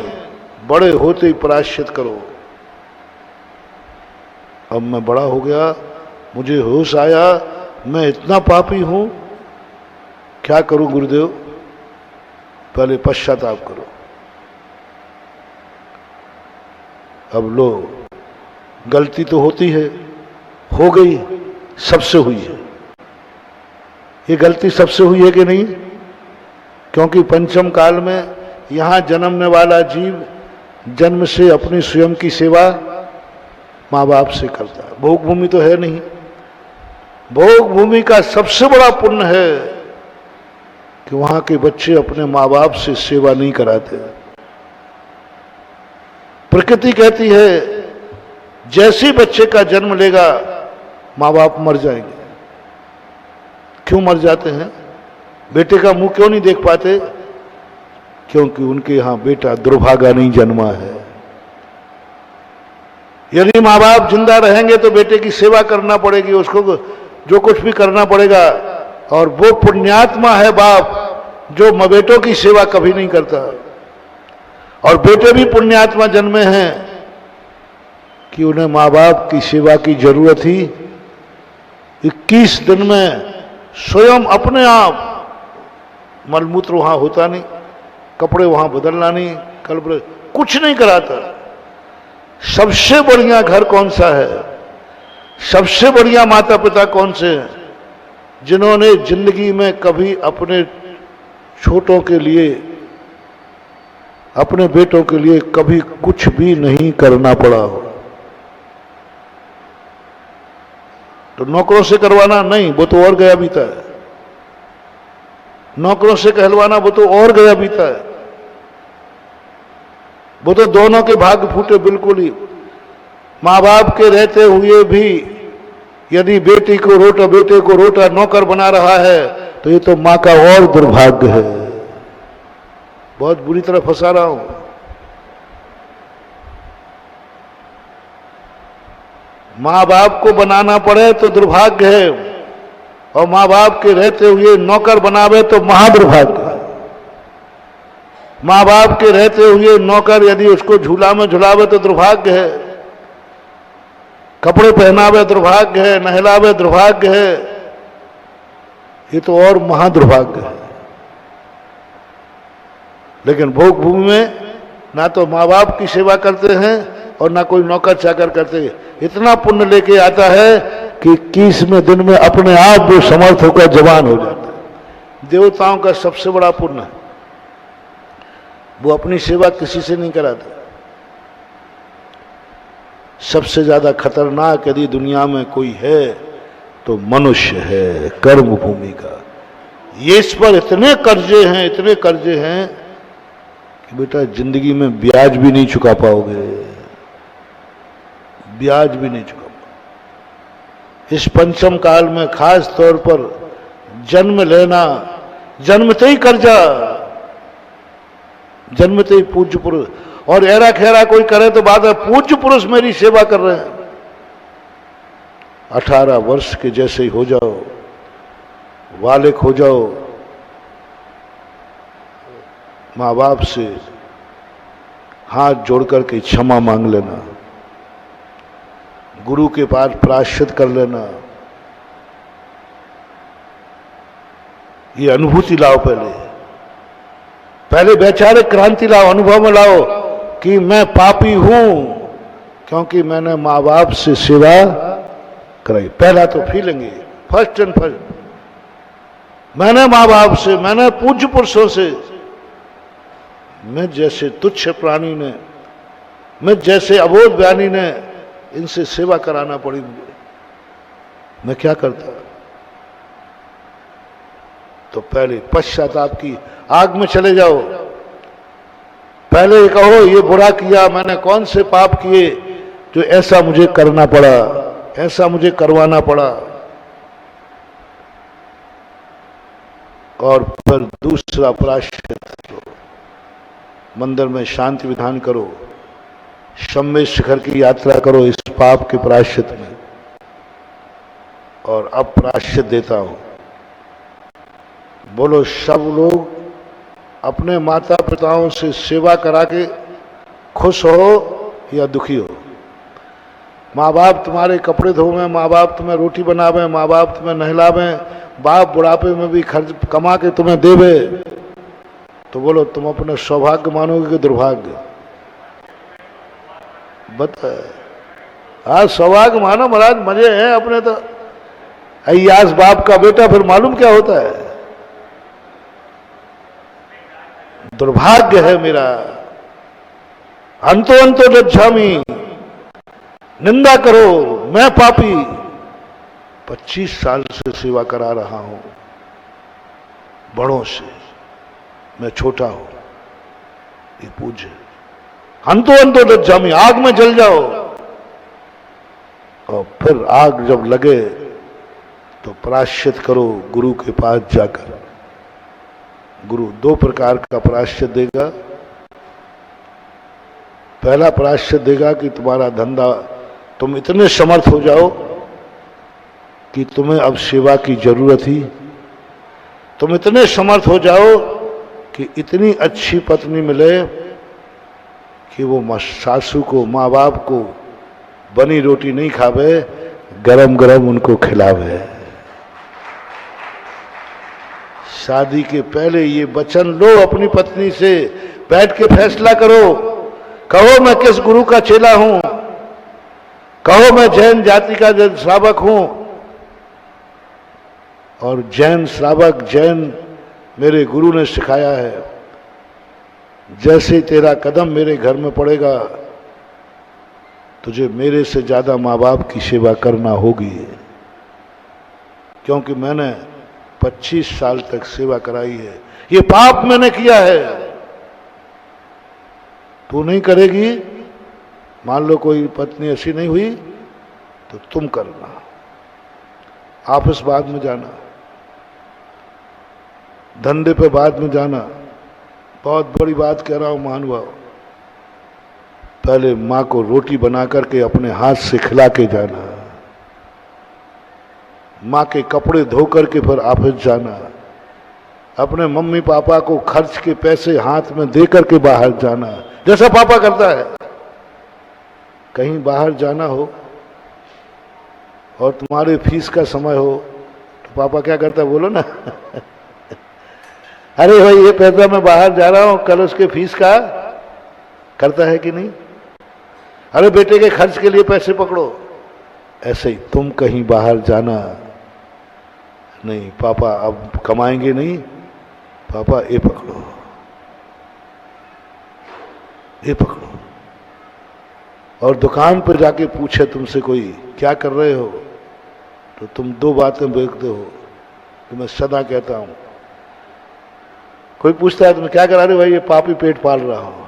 [SPEAKER 1] बड़े होते ही प्रायश्चित करो। अब मैं बड़ा हो गया, मुझे होश आया, मैं इतना पापी हूं, क्या करूं गुरुदेव? पहले पश्चाताप करो। अब लो, गलती तो होती है, हो गई, सबसे हुई है। ये गलती सबसे हुई है कि नहीं? क्योंकि पंचम काल में यहां जन्मने वाला जीव जन्म से अपनी स्वयं की सेवा माँ बाप से करता है। भोग भूमि तो है नहीं। भोग भूमि का सबसे बड़ा पुण्य है कि वहां के बच्चे अपने माँ बाप से सेवा नहीं कराते। प्रकृति कहती है जैसे ही बच्चे का जन्म लेगा माँ बाप मर जाएंगे। क्यों मर जाते हैं? बेटे का मुंह क्यों नहीं देख पाते? क्योंकि उनके यहां बेटा दुर्भागा नहीं जन्मा है। यदि माँ बाप जिंदा रहेंगे तो बेटे की सेवा करना पड़ेगी, उसको जो कुछ भी करना पड़ेगा। और वो पुण्यात्मा है बाप जो बेटों की सेवा कभी नहीं करता। और बेटे भी पुण्यात्मा जन्मे हैं कि उन्हें माँ बाप की सेवा की जरूरत ही 21 दिन में स्वयं अपने आप, मलमूत्र वहां होता नहीं, कपड़े वहां बदलना नहीं, कुछ नहीं कराता। सबसे बढ़िया घर कौन सा है? सबसे बढ़िया माता पिता कौन से हैं? जिन्होंने जिंदगी में कभी अपने छोटों के लिए, अपने बेटों के लिए कभी कुछ भी नहीं करना पड़ा हो। तो नौकरों से करवाना नहीं, वो तो और गया बीता है। नौकरों से कहलवाना, वो तो और गया बीता है। वो तो दोनों के भाग्य फूटे बिल्कुल ही। माँ बाप के रहते हुए भी यदि बेटे को रोटा नौकर बना रहा है तो ये तो माँ का और दुर्भाग्य है। बहुत बुरी तरह फंसा रहा हूं। माँ बाप को बनाना पड़े तो दुर्भाग्य है, और माँ बाप के रहते हुए नौकर बनावे तो महादुर्भाग्य है। माँ बाप के रहते हुए नौकर यदि उसको झूला में झुलावे तो दुर्भाग्य है, कपड़े पहनावे दुर्भाग्य है, नहलावे दुर्भाग्य है। ये तो और महादुर्भाग्य है। लेकिन भोग भूमि में ना तो माँ बाप की सेवा करते हैं और ना कोई नौकर चाकर करते हैं। इतना पुण्य लेके आता है कि 21वें दिन में अपने आप वो समर्थ होकर जवान हो जाता है। देवताओं का सबसे बड़ा पुण्य है, वो अपनी सेवा किसी से नहीं कराते। सबसे ज्यादा खतरनाक यदि दुनिया में कोई है तो मनुष्य है, कर्म भूमि का। ये इस पर इतने कर्जे हैं कि बेटा जिंदगी में ब्याज भी नहीं चुका पाओगे, ब्याज भी नहीं चुका पाओगे। इस पंचम काल में खास तौर पर जन्म लेना, जन्मते ही कर्जा, जन्मते ही पूज्य पुरुष। और ऐरा खेरा कोई करे तो बात है, पूज्य पुरुष मेरी सेवा कर रहे हैं। 18 वर्ष के जैसे ही हो जाओ वाले हो जाओ, माँ बाप से हाथ जोड़ करके क्षमा मांग लेना, गुरु के पास प्रायश्चित कर लेना। ये अनुभूति लाओ, पहले वैचारिक क्रांति लाओ, अनुभव में लाओ कि मैं पापी हूं क्योंकि मैंने माँ बाप से सेवा कराई। पहला तो फीलिंग है, फर्स्ट एंड फर्स्ट। मैंने माँ बाप से, मैंने पूज्य पुरुषों से, मैं जैसे तुच्छ प्राणी ने, मैं जैसे अबोध ज्ञानी ने, इनसे सेवा कराना पड़ी मुझे। मैं क्या करता? तो पहले पश्चाताप की आग में चले जाओ। पहले कहो ये बुरा किया, मैंने कौन से पाप किए जो ऐसा मुझे करना पड़ा, ऐसा मुझे करवाना पड़ा। और फिर दूसरा प्रायश्चित करो, मंदिर में शांति विधान करो, शम्य शिखर की यात्रा करो इस पाप के प्रायश्चित में। और अब प्रायश्चित देता हूं। बोलो, सब लोग अपने माता पिताओं से सेवा करा के खुश हो या दुखी हो। माँ बाप तुम्हारे कपड़े धोवे, माँ बाप तुम्हें रोटी बनावे, माँ बाप तुम्हें नहलावे, बाप बुढ़ापे में भी खर्च कमा के तुम्हें देवे, तो बोलो तुम अपने सौभाग्य मानोगे कि दुर्भाग्य? बता। आज सौभाग्य मानो महाराज, मजे हैं अपने तो। अय्यास बाप का बेटा, फिर मालूम क्या होता है? दुर्भाग्य है मेरा। अंतो अंतो लज्जामी, निंदा करो, मैं पापी 25 साल से सेवा करा रहा हूं बड़ों से, मैं छोटा हूं। ये पूज्य। अंतो अंतो लज्जामी, आग में जल जाओ। और फिर आग जब लगे तो प्रायश्चित करो गुरु के पास जाकर। गुरु 2 प्रकार का प्रायश्चित देगा। पहला प्रायश्चित देगा कि तुम्हारा धंधा, तुम इतने समर्थ हो जाओ कि तुम्हें अब सेवा की जरूरत ही, तुम इतने समर्थ हो जाओ कि इतनी अच्छी पत्नी मिले कि वो सासू को, माँ बाप को बनी रोटी नहीं खावे, गरम गरम उनको खिलावे। शादी के पहले ये वचन लो अपनी पत्नी से, बैठ के फैसला करो। कहो मैं किस गुरु का चेला हूं, कहो मैं जैन जाति का श्रावक हूं, और जैन श्रावक, जैन मेरे गुरु ने सिखाया है, जैसे तेरा कदम मेरे घर में पड़ेगा तुझे मेरे से ज्यादा माँ बाप की सेवा करना होगी, क्योंकि मैंने 25 साल तक सेवा कराई है। ये पाप मैंने किया है, तू नहीं करेगी। मान लो कोई पत्नी ऐसी नहीं हुई तो तुम करना। आपस बाद में जाना, धंधे पे बाद में जाना। बहुत बड़ी बात कह रहा हूं महानुभाव। पहले माँ को रोटी बना करके अपने हाथ से खिला के जाना, माँ के कपड़े धो करके फिर ऑफिस जाना, अपने मम्मी पापा को खर्च के पैसे हाथ में दे करके बाहर जाना, जैसा पापा करता है। कहीं बाहर जाना हो और तुम्हारे फीस का समय हो तो पापा क्या करता है, बोलो ना अरे भाई ये पैसा मैं बाहर जा रहा हूं, कल उसके फीस का करता है कि नहीं? अरे बेटे के खर्च के लिए पैसे पकड़ो। ऐसे ही तुम कहीं बाहर जाना, नहीं पापा अब कमाएंगे नहीं, पापा ये पकड़ो, ये पकड़ो। और दुकान पर जाके पूछे तुमसे कोई क्या कर रहे हो, तो तुम 2 बातें देखते हो कि मैं सदा कहता हूं। कोई पूछता है तुम क्या करा रहे हो, भाई ये पापी पेट पाल रहा हूं।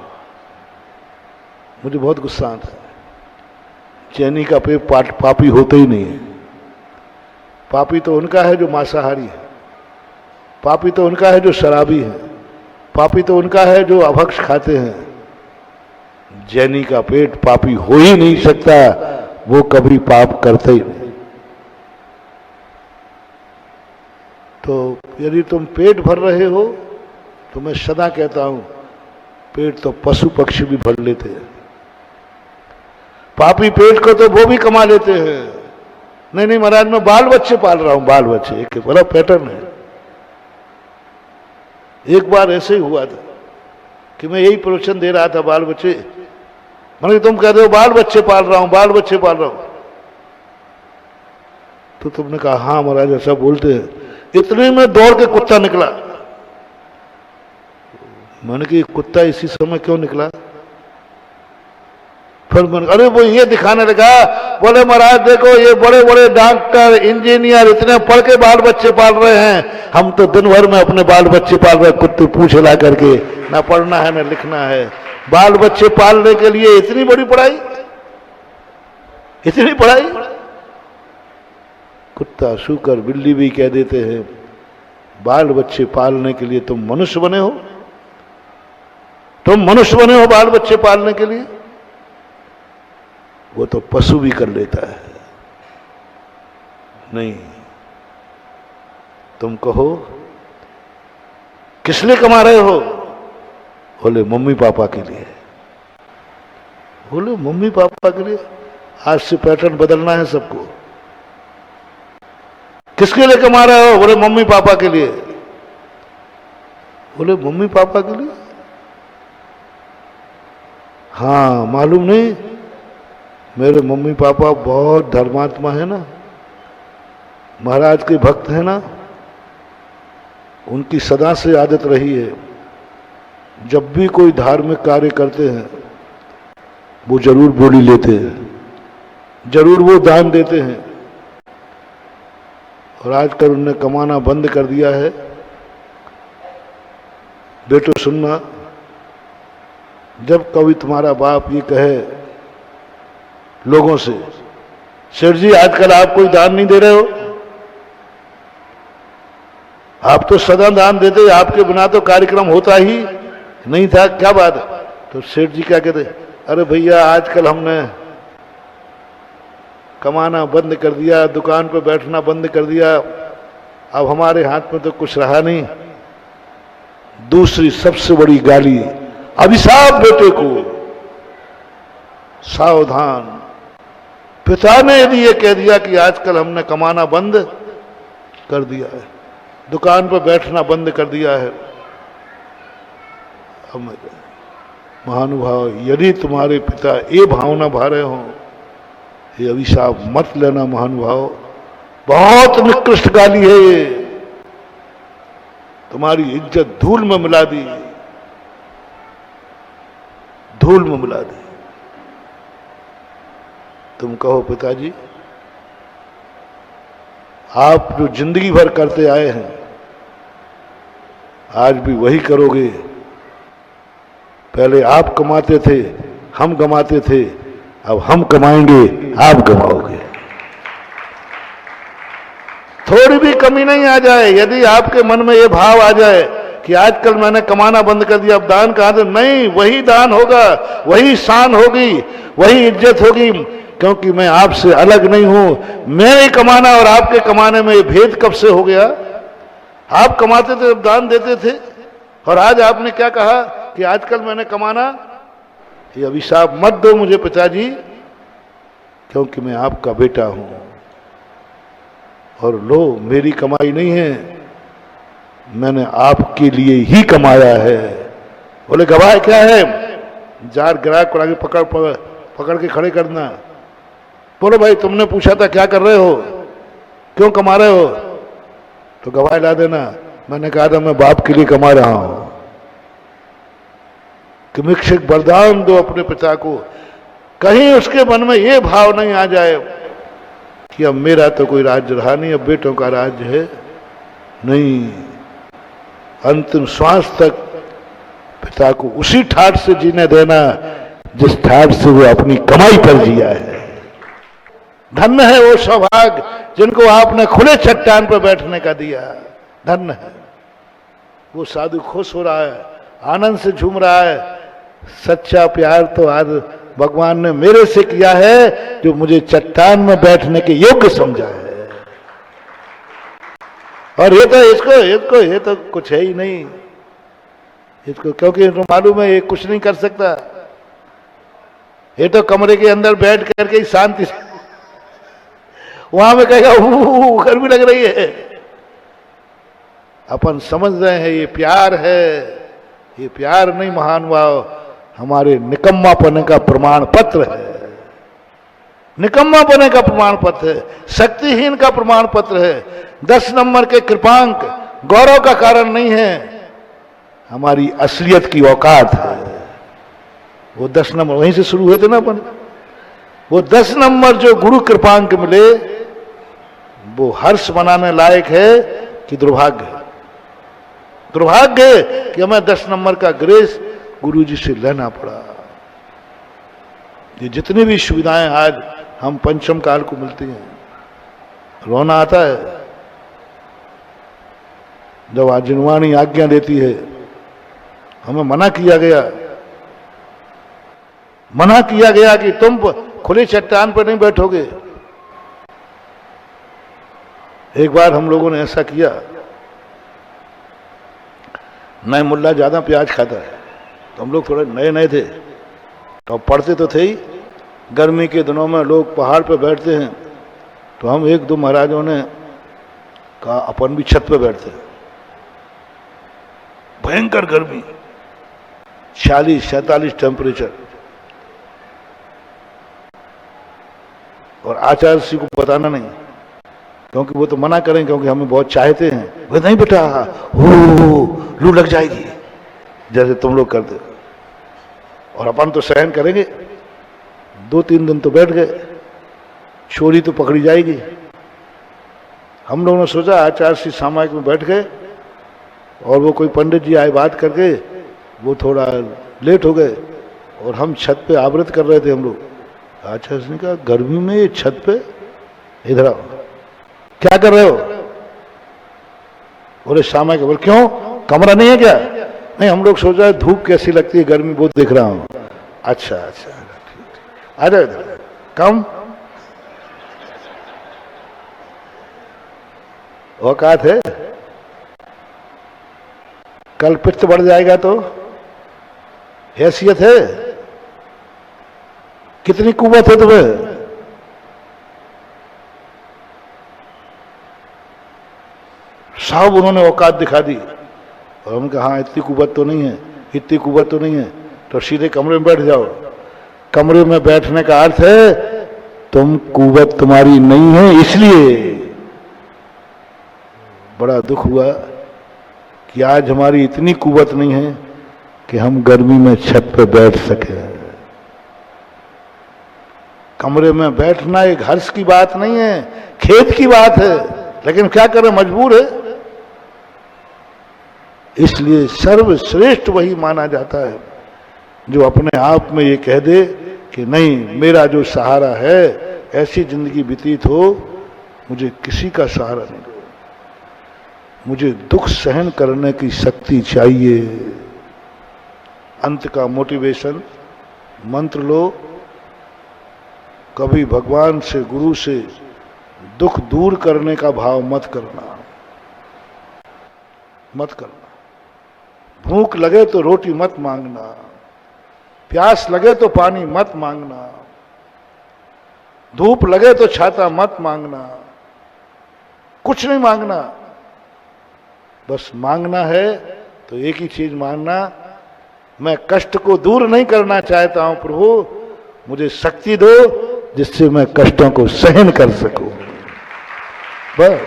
[SPEAKER 1] मुझे बहुत गुस्सा आता है। चैनी का पेट पापी होते ही नहीं है। पापी तो उनका है जो मांसाहारी है, पापी तो उनका है जो शराबी है, पापी तो उनका है जो अभक्ष खाते हैं। जैनी का पेट पापी हो ही नहीं सकता, वो कभी पाप करते ही नहीं। तो यदि तुम पेट भर रहे हो तो मैं सदा कहता हूं पेट तो पशु पक्षी भी भर लेते हैं, पापी पेट को तो वो भी कमा लेते हैं। नहीं नहीं महाराज मैं बाल बच्चे पाल रहा हूं, बाल बच्चे, एक बड़ा पैटर्न है। एक बार ऐसे ही हुआ था कि मैं यही प्रवचन दे रहा था, बाल बच्चे, मैंने तुम कह रहे हो बाल बच्चे पाल रहा हूं, बाल बच्चे पाल रहा हूं, तो तुमने कहा हाँ महाराज ऐसा बोलते हैं। इतने में दौड़ के कुत्ता निकला। मैंने कि कुत्ता इसी समय क्यों निकला? फिर मैंने अरे वो ये दिखाने लगा, बोले महाराज देखो ये बड़े बड़े डॉक्टर इंजीनियर इतने पढ़ के बाल बच्चे पाल रहे हैं, हम तो दिन भर में अपने बाल बच्चे पाल रहे हैं, कुत्ते पूछ ला करके, ना पढ़ना है ना लिखना है, बाल बच्चे पालने के लिए इतनी बड़ी पढ़ाई, इतनी पढ़ाई। कुत्ता सूकर बिल्ली भी कह देते हैं बाल बच्चे पालने के लिए तुम मनुष्य बने हो, तुम मनुष्य बने हो बाल बच्चे पालने के लिए, वो तो पशु भी कर लेता है। नहीं, तुम कहो किस लिए कमा रहे हो? बोले मम्मी पापा के लिए। बोले मम्मी पापा के लिए? आज से पैटर्न बदलना है सबको। किसके लिए कमा रहे हो? बोले मम्मी पापा के लिए। बोले मम्मी पापा के लिए? हाँ मालूम नहीं, मेरे मम्मी पापा बहुत धर्मात्मा है ना, महाराज के भक्त है ना, उनकी सदा से आदत रही है जब भी कोई धार्मिक कार्य करते हैं वो जरूर बोली लेते हैं, जरूर वो दान देते हैं। और आजकल उन्होंने कमाना बंद कर दिया है। बेटो सुनना, जब कभी तुम्हारा बाप ये कहे लोगों से सेठ जी आजकल आप कोई दान नहीं दे रहे हो, आप तो सदा दान देते, आपके बिना तो कार्यक्रम होता ही नहीं था, क्या बात है? तो सेठ जी क्या कहते, अरे भैया आजकल हमने कमाना बंद कर दिया, दुकान पे बैठना बंद कर दिया, अब हमारे हाथ में तो कुछ रहा नहीं। दूसरी सबसे बड़ी गाली, अभिशाप बेटे को, सावधान। पिता ने यदि ये कह दिया कि आजकल हमने कमाना बंद कर दिया है, दुकान पर बैठना बंद कर दिया है, महानुभाव यदि तुम्हारे पिता ये भावना भा रहे हो, ये अभिशाप मत लेना महानुभाव, बहुत निकृष्ट गाली है ये, तुम्हारी इज्जत धूल में मिला दी, धूल में मिला दी। तुम कहो पिताजी आप जो जिंदगी भर करते आए हैं आज भी वही करोगे, पहले आप कमाते थे हम कमाते थे, अब हम कमाएंगे आप कमाओगे। थोड़ी भी कमी नहीं आ जाए, यदि आपके मन में ये भाव आ जाए कि आजकल मैंने कमाना बंद कर दिया अब दान कहां से, नहीं, वही दान होगा, वही शान होगी, वही इज्जत होगी, क्योंकि मैं आपसे अलग नहीं हूं। मेरे कमाना और आपके कमाने में ये भेद कब से हो गया? आप कमाते थे जब दान देते थे, और आज आपने क्या कहा कि आजकल मैंने कमाना, ये अभिशाप मत दो मुझे पिताजी, क्योंकि मैं आपका बेटा हूं। और लो मेरी कमाई नहीं है, मैंने आपके लिए ही कमाया है। बोले गवाह क्या है? जार ग्राहक को आगे पकड़ के खड़े करना। बोलो भाई तुमने पूछा था क्या कर रहे हो, क्यों कमा रहे हो? तो गवाह ला देना। मैंने कहा था मैं बाप के लिए कमा रहा हूं। कि मिक्षक वरदान दो अपने पिता को, कहीं उसके मन में ये भाव नहीं आ जाए कि अब मेरा तो कोई राज्य रहा नहीं, अब बेटों का राज्य है। नहीं, अंतिम श्वास तक पिता को उसी ठाठ से जीने देना जिस ठाठ से वो अपनी कमाई पर जिया है। धन्य है वो सौभाग्य जिनको आपने खुले चट्टान पर बैठने का दिया, धन्य है। वो साधु खुश हो रहा है, आनंद से झूम रहा है। सच्चा प्यार तो आज भगवान ने मेरे से किया है जो मुझे चट्टान में बैठने के योग्य समझा है। और ये तो इसको इसको ये तो कुछ है ही नहीं इसको, क्योंकि तो मालूम है ये कुछ नहीं कर सकता। ये तो कमरे के अंदर बैठ करके ही शांति से वहां में कहेगा गर्मी लग रही है। अपन समझ रहे हैं ये प्यार है, ये प्यार नहीं महानुभाव, हमारे निकम्मापने का प्रमाण पत्र है, निकम्मापने का प्रमाण पत्र है, शक्तिहीन का प्रमाण पत्र है। 10 नंबर के कृपांक गौरव का कारण नहीं है, हमारी असलियत की औकात है। वो 10 नंबर वहीं से शुरू हुए थे ना अपन। वो 10 नंबर जो गुरु कृपांक मिले वो हर्ष मनाने लायक है कि दुर्भाग्य है? दुर्भाग्य है कि हमें 10 नंबर का ग्रेस गुरु जी से लेना पड़ा। ये जितनी भी सुविधाएं आज हम पंचम काल को मिलती हैं, रोना आता है जब आज जिनवाणी आज्ञा देती है। हमें मना किया गया कि तुम खुली चट्टान पर नहीं बैठोगे। एक बार हम लोगों ने ऐसा किया, नए मुल्ला ज्यादा प्याज खाता है, तो हम लोग थोड़े नए नए थे, तो पढ़ते तो थे ही। गर्मी के दिनों में लोग पहाड़ पर बैठते हैं, तो हम 1-2 महाराजों ने कहा अपन भी छत पे बैठते हैं। भयंकर गर्मी, 46-47 टेम्परेचर, और आचार्य श्री को बताना नहीं, क्योंकि वो तो मना करें, क्योंकि हमें बहुत चाहते हैं। वो नहीं बेटा, लू लग जाएगी जैसे तुम लोग करते, और अपन तो सहन करेंगे। 2-3 दिन तो बैठ गए, चोरी तो पकड़ी जाएगी। हम लोगों ने सोचा आचार्य श्री सामायिक में बैठ गए, और वो कोई पंडित जी आए बात करके, वो थोड़ा लेट हो गए, और हम छत पे आवृत कर रहे थे हम लोग। आचार्य ने कहा गर्मी में ये छत पे, इधर आओ, क्या कर रहे हो? बोले सामायिक। बोले क्यों, कमरा नहीं है क्या? नहीं, हम लोग सोच रहे हैं धूप कैसी लगती है, गर्मी बहुत दिख रहा हूं। अच्छा अच्छा, आ जाओ इधर, कम औकात है। कल पित्त बढ़ जाएगा तो हैसियत है? कितनी कुव्वत है तुम्हें? साहब उन्होंने औकात दिखा दी, और हम कहा हाँ इतनी कुव्वत तो नहीं है, इतनी कुव्वत तो नहीं है, तो सीधे कमरे में बैठ जाओ। कमरे में बैठने का अर्थ है तुम कुव्वत तुम्हारी नहीं है। इसलिए बड़ा दुख हुआ कि आज हमारी इतनी कुव्वत नहीं है कि हम गर्मी में छत पर बैठ सके। कमरे में बैठना एक हर्ष की बात नहीं है, खेद की बात है, लेकिन क्या करें, मजबूर है। इसलिए सर्वश्रेष्ठ वही माना जाता है जो अपने आप में ये कह दे कि नहीं, मेरा जो सहारा है, ऐसी जिंदगी व्यतीत हो, मुझे किसी का सहारा नहीं दो, मुझे दुख सहन करने की शक्ति चाहिए। अंत का मोटिवेशन मंत्र लो, कभी भगवान से, गुरु से दुख दूर करने का भाव मत करना, मत करना। भूख लगे तो रोटी मत मांगना, प्यास लगे तो पानी मत मांगना, धूप लगे तो छाता मत मांगना, कुछ नहीं मांगना। बस मांगना है तो एक ही चीज मांगना, मैं कष्ट को दूर नहीं करना चाहता हूं प्रभु, मुझे शक्ति दो जिससे मैं कष्टों को सहन कर सकूं। बस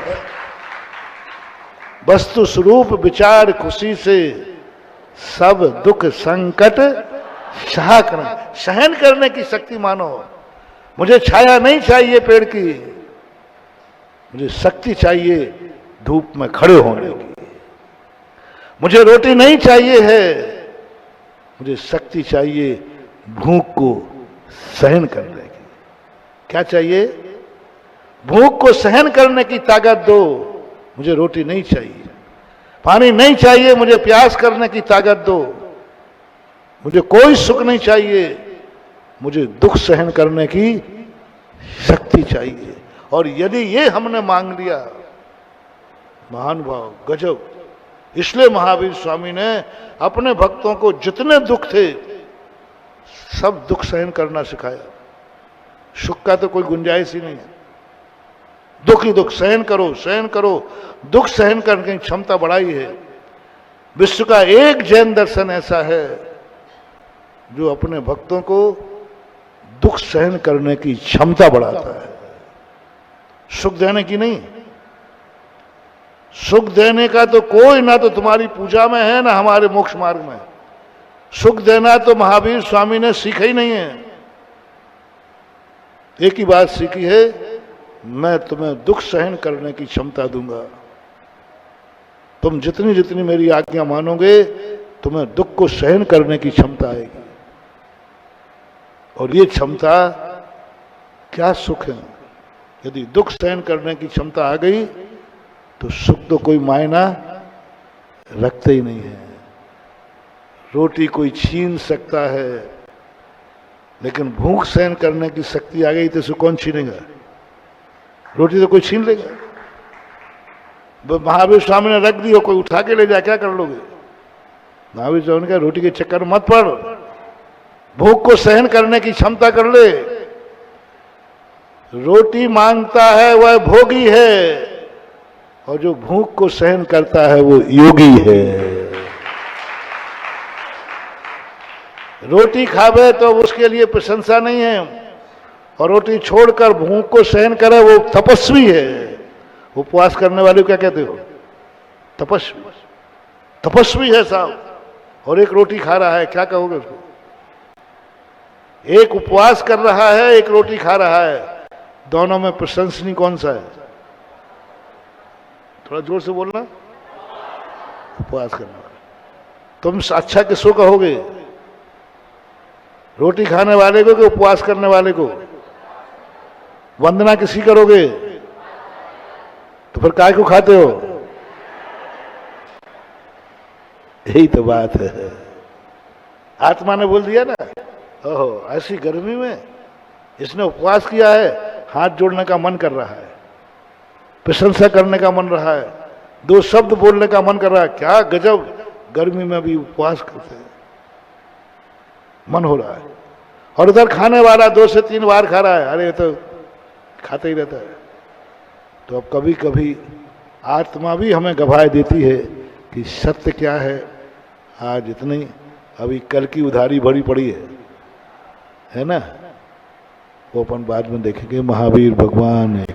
[SPEAKER 1] वस्तु स्वरूप विचार खुशी से सब दुख संकट सहा करना, सहन करने की शक्ति मानो। मुझे छाया नहीं चाहिए पेड़ की, मुझे शक्ति चाहिए धूप में खड़े होने की। मुझे रोटी नहीं चाहिए है, मुझे शक्ति चाहिए भूख को सहन करने की। क्या चाहिए? भूख को सहन करने की ताकत दो। मुझे रोटी नहीं चाहिए, पानी नहीं चाहिए, मुझे प्यास करने की ताकत दो। मुझे कोई सुख नहीं चाहिए, मुझे दुख सहन करने की शक्ति चाहिए। और यदि ये हमने मांग लिया, महानुभाव, गजब। इसलिए महावीर स्वामी ने अपने भक्तों को जितने दुख थे सब दुख सहन करना सिखाया। सुख का तो कोई गुंजाइश ही नहीं है, दुख ही दुख, सहन करो सहन करो। दुख सहन करने की क्षमता बढ़ाई है। विश्व का एक जैन दर्शन ऐसा है जो अपने भक्तों को दुख सहन करने की क्षमता बढ़ाता है, सुख देने की नहीं। सुख देने का तो कोई ना तो तुम्हारी पूजा में है ना हमारे मोक्ष मार्ग में। सुख देना तो महावीर स्वामी ने सीखा ही नहीं है। एक ही बात सीखी है, मैं तुम्हें दुख सहन करने की क्षमता दूंगा। तुम जितनी जितनी मेरी आज्ञा मानोगे तुम्हें दुख को सहन करने की क्षमता आएगी। और ये क्षमता क्या सुख है। यदि दुख सहन करने की क्षमता आ गई तो सुख तो कोई मायना रखते ही नहीं है। रोटी कोई छीन सकता है, लेकिन भूख सहन करने की शक्ति आ गई तो उसे कौन छीनेगा। रोटी तो कोई छीन लेगा। महावीर स्वामी ने रख दी हो, कोई उठा के ले जाए, क्या कर लोगे। महावीर स्वामी ने कहा रोटी के चक्कर मत पड़, भूख को सहन करने की क्षमता कर ले। रोटी मांगता है वह भोगी है, और जो भूख को सहन करता है वो योगी है। रोटी खावे तो उसके लिए प्रशंसा नहीं है, और रोटी छोड़कर भूख को सहन करे वो तपस्वी है। उपवास करने वाले को क्या कहते हो, तपस्वी। तपस्वी है साहब, और एक रोटी खा रहा है, क्या कहोगे उसको। एक उपवास कर रहा है, एक रोटी खा रहा है, दोनों में प्रशंसनीय कौन सा है। थोड़ा जोर से बोलना। उपवास करने वाला। तुम अच्छा किसको कहोगे, रोटी खाने वाले को कि उपवास करने वाले को। वंदना किसी करोगे, तो फिर काय को खाते हो। यही तो बात है। आत्मा ने बोल दिया ना, ओहो ऐसी गर्मी में इसने उपवास किया है, हाथ जोड़ने का मन कर रहा है, प्रशंसा करने का मन रहा है, दो शब्द बोलने का मन कर रहा है। क्या गजब, गर्मी में भी उपवास करते हैं, मन हो रहा है। और उधर खाने वाला 2 से 3 बार खा रहा है, अरे तो खाते ही रहता है। तो अब कभी कभी आत्मा भी हमें गवाही देती है कि सत्य क्या है। आज इतनी, अभी कल की उधारी भरी पड़ी है ना, वो अपन बाद में देखेंगे। महावीर भगवान है।